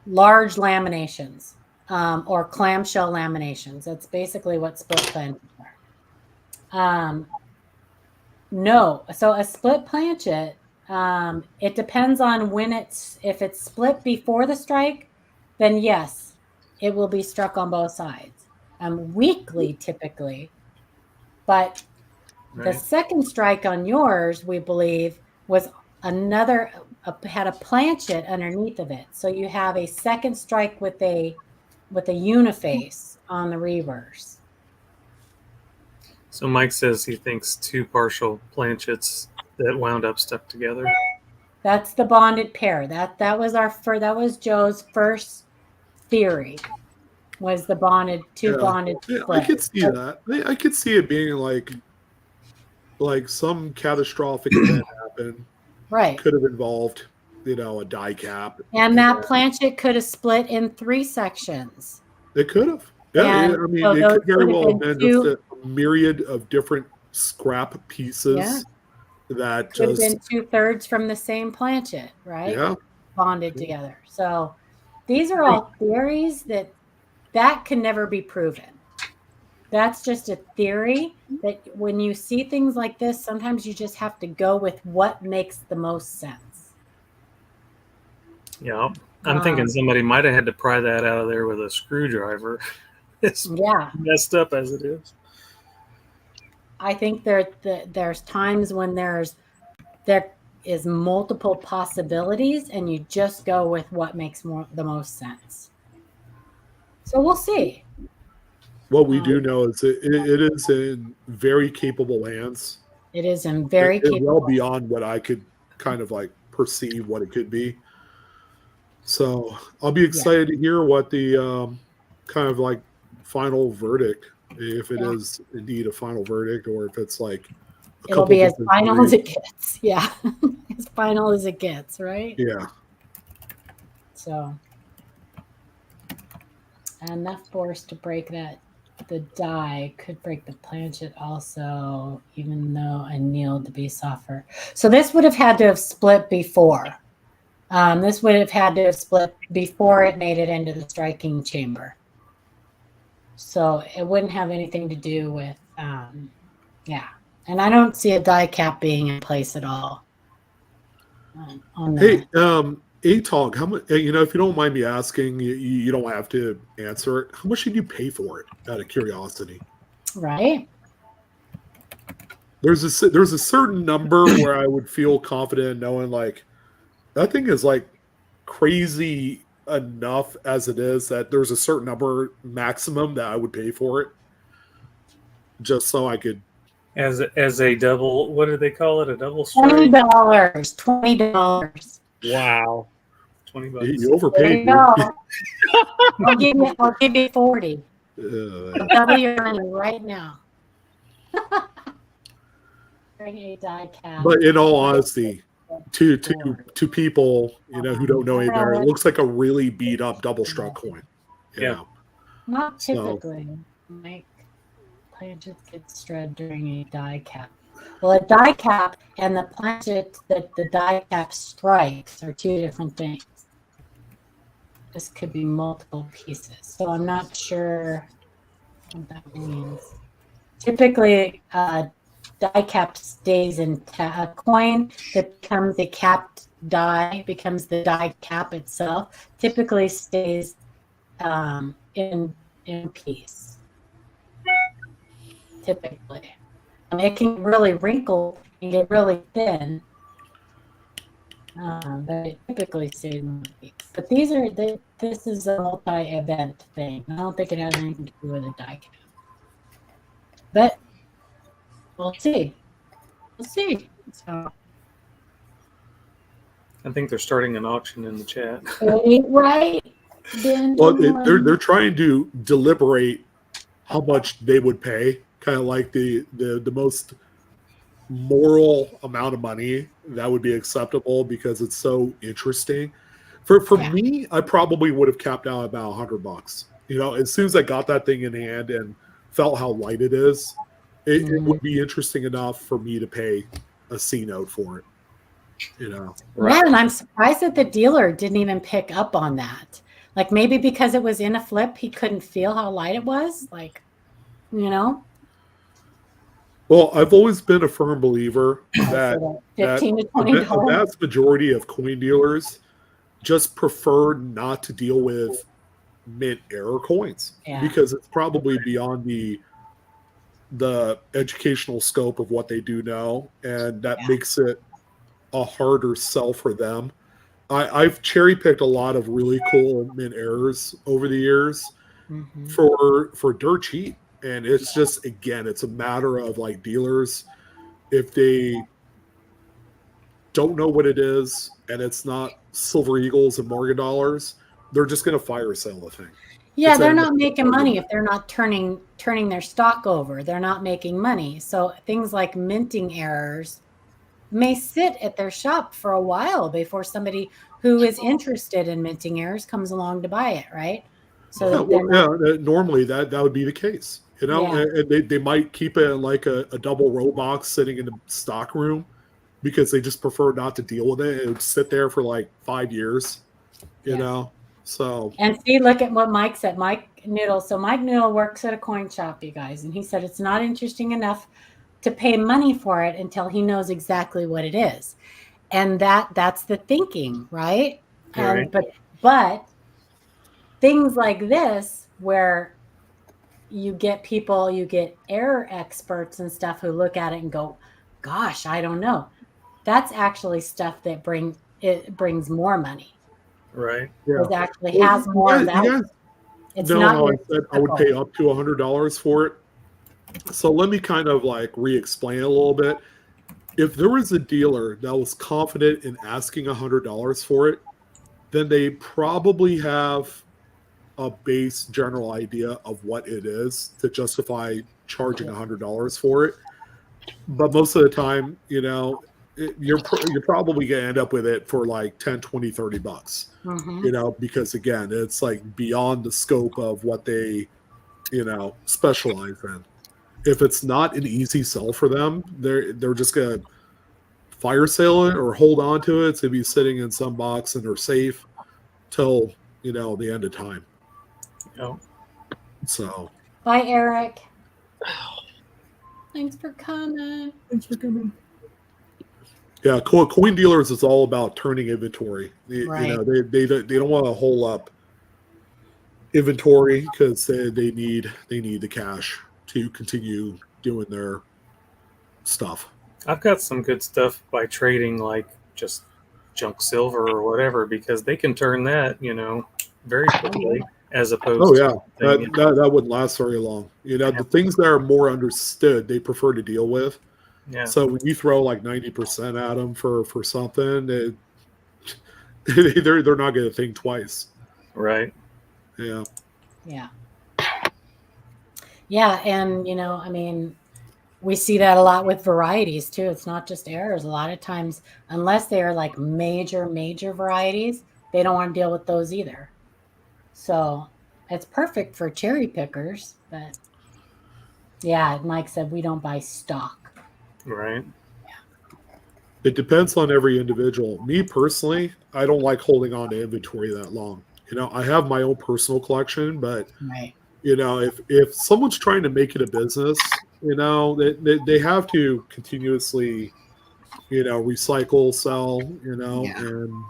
large laminations or clamshell laminations. That's basically what split planchets are. No. So a split planchet, it depends on if it's split before the strike, then yes, it will be struck on both sides. Weekly typically, but the second strike on yours, we believe, was had a planchet underneath of it. So you have a second strike with a uniface on the reverse. So Mike says he thinks two partial planchets that wound up stuck together. That's the bonded pair. That was Joe's first theory. Was the bonded bonded? Yeah, I could see that. I could see it being like some catastrophic event happened. Right. Could have involved, a die cap. And that planchet could have split in 3 sections. It could have. Yeah, And I mean, so it those could very would have well have been been just two, a myriad of different scrap pieces Yeah. that could have just, been 2/3 from the same planchet, right? yeah. Bonded Sure. together. So these are all theories that can never be proven. That's just a theory that when you see things like this, sometimes you just have to go with what makes the most sense. Yeah, I'm thinking somebody might have had to pry that out of there with a screwdriver. It's Yeah, messed up as it is. I think there's times when there is multiple possibilities, and you just go with what makes the most sense. So we'll see. What we do know is it is in very capable hands. It is in very Well capable. beyond what I could kind of like perceive what it could be. So I'll be excited to hear what the kind of like final verdict, if it Yeah. is indeed a final verdict, or if it's like a It'll couple be as different final as theories. it gets. Yeah, as final as it gets, right? Yeah. So enough force to break that. The die could break the planchet also, even though annealed to be softer. So this would have had to have split before. This would have had to have split before it made it into the striking chamber. So it wouldn't have anything to do with, yeah. And I don't see a die cap being in place at all. On that. Hey, ATOG, how much? If you don't mind me asking, you don't have to answer it. How much did you pay for it? Out of curiosity. Right. There's a certain number where I would feel confident knowing like that thing is like crazy enough as it is that there's a certain number maximum that I would pay for it, just so I could. As a double, what do they call it? A double strike? $20. $20. Wow. $20. You overpaid. There you go. I'll give you 40. Dude. Double your money right now. Bring a die cap. But in all honesty, to people who don't know any better, it looks like a really beat up double struck coin. Yeah. Not typically. Mike, planchet gets shred during a die cap. Well, a die cap and the planchet that the die cap strikes are two different things. This could be multiple pieces, so I'm not sure what that means. Typically, die cap stays in a coin that becomes a capped die, becomes the die cap itself, typically stays in piece. Typically. It can really wrinkle and get really thin, but it typically stays in piece. But this is a multi-event thing. I don't think it has anything to do with a die cap. But we'll see. We'll see. So, I think they're starting an auction in the chat. right? Well, they're trying to deliberate how much they would pay, kind of like the most moral amount of money that would be acceptable because it's so interesting. For me, I probably would have capped out about $100. As soon as I got that thing in hand and felt how light it is, it would be interesting enough for me to pay a C note for it. Right. Yeah, and I'm surprised that the dealer didn't even pick up on that. Like maybe because it was in a flip, he couldn't feel how light it was. Like, Well, I've always been a firm believer that $15 to $20. A vast majority of coin dealers just prefer not to deal with mint error coins because it's probably beyond the educational scope of what they do know, and that makes it a harder sell for them. I've cherry picked a lot of really cool mint errors over the years for dirt cheap. And it's just, again, it's a matter of like dealers, if they don't know what it is and it's not Silver Eagles and Morgan dollars, they're just going to fire sale the thing. Yeah, they're not making money if they're not turning their stock over. They're not making money. So things like minting errors may sit at their shop for a while before somebody who is interested in minting errors comes along to buy it, right? So Yeah, that they're well, not, normally that would be the case, you know, Yeah. and they might keep it in like a double row box sitting in the stock room because they just prefer not to deal with it. It would sit there for like 5 years, you Yeah. know. So and see, look at what Mike said. Mike Noodle. So Mike Noodle works at a coin shop, you guys, and he said it's not interesting enough to pay money for it until he knows exactly what it is. And that's the thinking, right? Right. And but things like this where you get people, you get error experts and stuff who look at it and go, gosh, I don't know. That's actually stuff that brings more money. Right. yeah, It actually well, has more you value. guys It's know not how I your said I would typical. pay up to $100 for it. So let me kind of like re-explain a little bit. If there was a dealer that was confident in asking $100 for it, then they probably have a base general idea of what it is to justify charging $100 for it. But most of the time, you know, you're probably going to end up with it for like 10, 20, $30, Mhm. you know, because again, it's like beyond the scope of what they, you know, specialize in. If it's not an easy sell for them, they're just going to fire sale it or hold on to it to be sitting in some box and they're safe till, you know, the end of time. Oh, So Bye, Eric. Thanks for coming. thanks for coming. yeah, coin dealers is all about turning inventory. You Right. know, they don't want to hold up inventory because they need the cash to continue doing their stuff. I've got some good stuff by trading like just junk silver or whatever because they can turn that, you know, very quickly as opposed Oh yeah, to anything, that wouldn't last very long. You know, the things that are more understood, they prefer to deal with. yeah. So when you throw like 90% at them for something, they're not going to think twice. Right. Yeah. Yeah. Yeah, and you know, I mean, we see that a lot with varieties too. It's not just errors. A lot of times, unless they are like major varieties, they don't want to deal with those either. So it's perfect for cherry pickers, but yeah, Mike said we don't buy stock. Right. It depends on every individual. Me personally, I don't like holding on to inventory that long. You know, I have my own personal collection, but Right. you know, if someone's trying to make it a business, you know, they have to continuously, you know, recycle, sell, you know, Yeah. and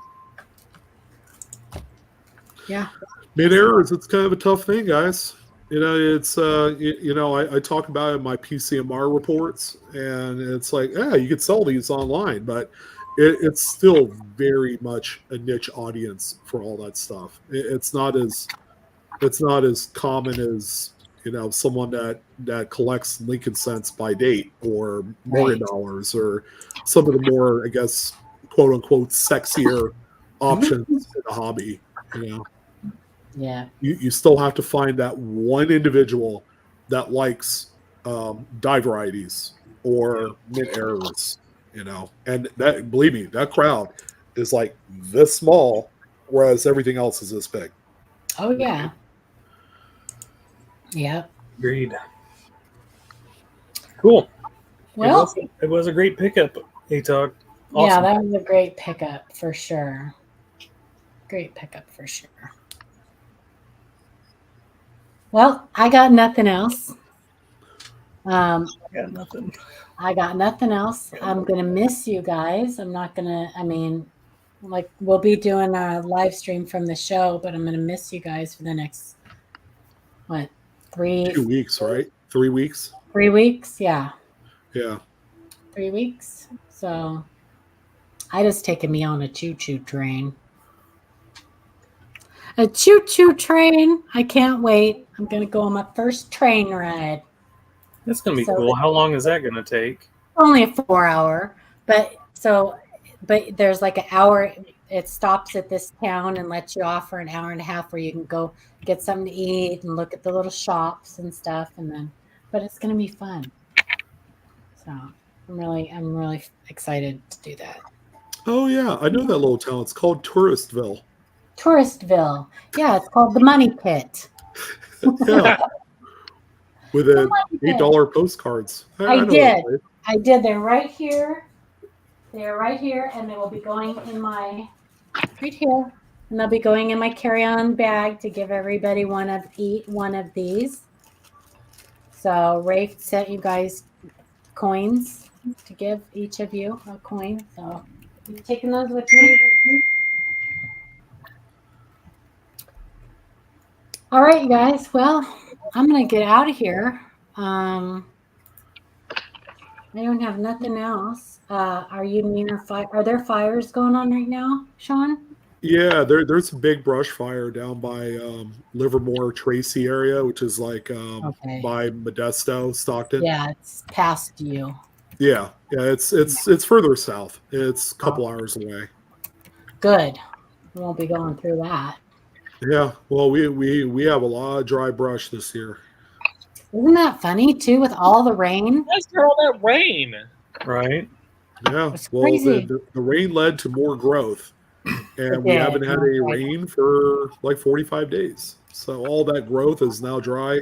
Yeah. mid errors. It's kind of a tough thing, guys. You know, it's you know, I talk about it in my PCMR reports, and it's like, yeah, you could sell these online, but it's still very much a niche audience for all that stuff. It's not as common as, you know, someone that collects Lincoln cents by date or Morgan Right. dollars or some of the more, I guess, quote unquote, sexier options in the hobby. You know, Yeah. you still have to find that one individual that likes dye varieties or mint errors. You know, and that, believe me, that crowd is like this small, whereas everything else is this big. Oh yeah. Yeah. Agreed. Cool. Well, It was a great pickup, ATOG. yeah, Awesome. that was a great pickup for sure. Great pickup for sure. Well, I got nothing else. I got nothing. I got nothing else. I'm gonna miss you guys. I'm not gonna. I mean, like we'll be doing a live stream from the show, but I'm gonna miss you guys for the next what 2 weeks, right? 3 weeks. 3 weeks? Yeah, Yeah. 3 weeks. So I just taken me on a choo-choo train. A choo-choo train. I can't wait. I'm gonna go on my first train ride. That's gonna be So cool. How long is that gonna take? only a 4 hour, but there's like an hour. It stops at this town and lets you off for an hour and a half where you can go get something to eat and look at the little shops and stuff, and then but it's gonna be fun. So I'm really excited to do that. Oh yeah, I know that little town. It's called Touristville. Touristville. Yeah, it's called the Money Pit. Yeah. With The a Money Pit. $8 postcards. I know did. that place. I did. They're right here. They're right here, and they will be going in my right here, and they'll be going in my carry-on bag to give everybody one of these. So Rafe sent you guys coins to give each of you a coin. So you taking those with me? All right, you guys. Well, I'm gonna get out of here. I don't have nothing else. Are you near fire? Are there fires going on right now, Sean? Yeah, there's a big brush fire down by Livermore Tracy area, which is like Okay. by Modesto, Stockton. Yeah, it's past you. Yeah, it's further south. It's a couple hours away. Good. We won't be going through that. Yeah, well, we have a lot of dry brush this year. Isn't that funny too with all the rain? Why's there all that rain? Right. Yeah, It's well, crazy. the rain led to more growth, and we did. haven't had any rain for like 45 days. So all that growth is now dry,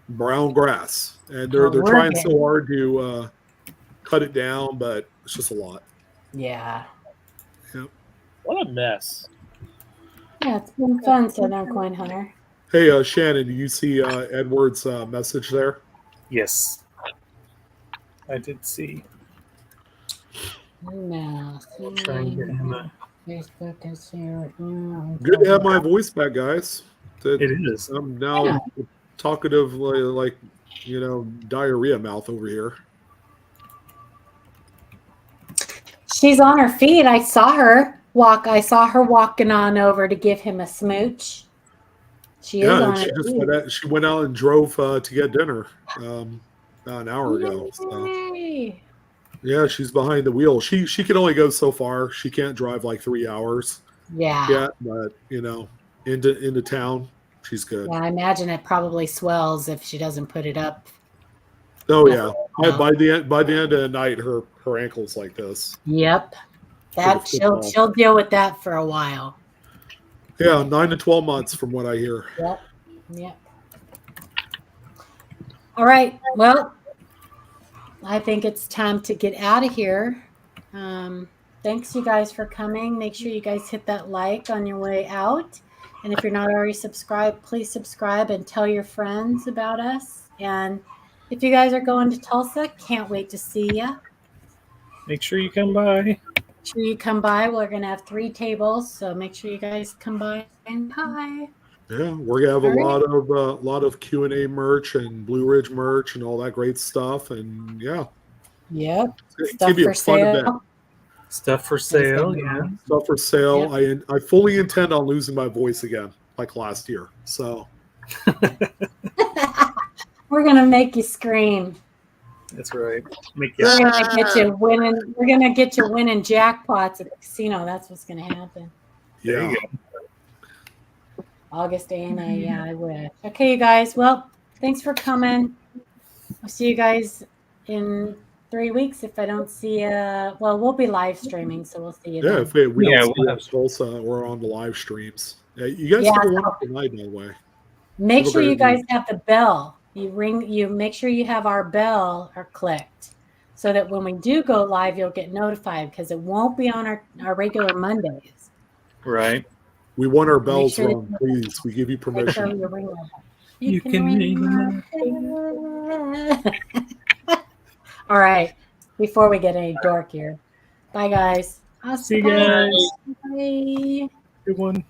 brown grass, and they're Well, we're trying getting- so hard to cut it down, but it's just a lot. Yeah. What a mess. Yeah, it's been fun, Southern Coin Hunter. Hey, Shannon, do you see Edward's message there? Yes. I did see. No. Try and get him a. Facebook is here. Good to have my voice back, guys. It is. I'm now Yeah. talkative, like diarrhea mouth over here. She's on her feet. I saw her walk. I saw her walking on over to give him a smooch. She is Yeah, on she her just feet. she went out and drove to get dinner about an hour ago. So. Yay. Yeah, she's behind the wheel. She can only go so far. She can't drive like 3 hours Yeah. yet, but into town, she's good. Yeah, I imagine it probably swells if she doesn't put it up. Oh yeah. Yeah. By the end of the night, her ankle's like this. Yep. That football. she'll deal with that for a while. Yeah, 9 to 12 months from what I hear. Yep. Yep. All right. Well, I think it's time to get out of here. Thanks, you guys, for coming. Make sure you guys hit that like on your way out. And if you're not already subscribed, please subscribe and tell your friends about us. And if you guys are going to Tulsa, can't wait to see you. Make sure you come by. Make sure you come by. We're going to have 3 tables, so make sure you guys come by and hi. Yeah, we're gonna have All a lot of Q&A merch and Blue Ridge merch and all that great stuff. And yeah, Yep. it's Stuff gonna be a for fun event. sale. Stuff for sale. Yeah. Stuff for sale. I fully intend on losing my voice again, like last year. So We're going to make you scream. That's right. Make We're you. gonna get you winning. We're gonna get you winning jackpots at the casino. That's what's gonna happen. There yeah, you go. August ANA. Yeah, I wish. Okay, you guys. Well, thanks for coming. I'll see you guys in 3 weeks. If I don't see you, well, we'll be live streaming, so we'll see you. yeah. then. If we Yeah, don't see we'll you have- at Tulsa, we're on the live streams. Yeah, you guys Yeah. have a wonderful night, by the way. Make Have a sure you great guys week. have the bell. You make sure you have our bell or clicked, so that when we do go live, you'll get notified because it won't be on our regular Mondays. Right. We want our bells sure rung, please. We give you Make sure permission. you ring that. You can ring my bell. All right. Before we get any dorkier. Bye, guys. I'll See you guys. Bye. Good one.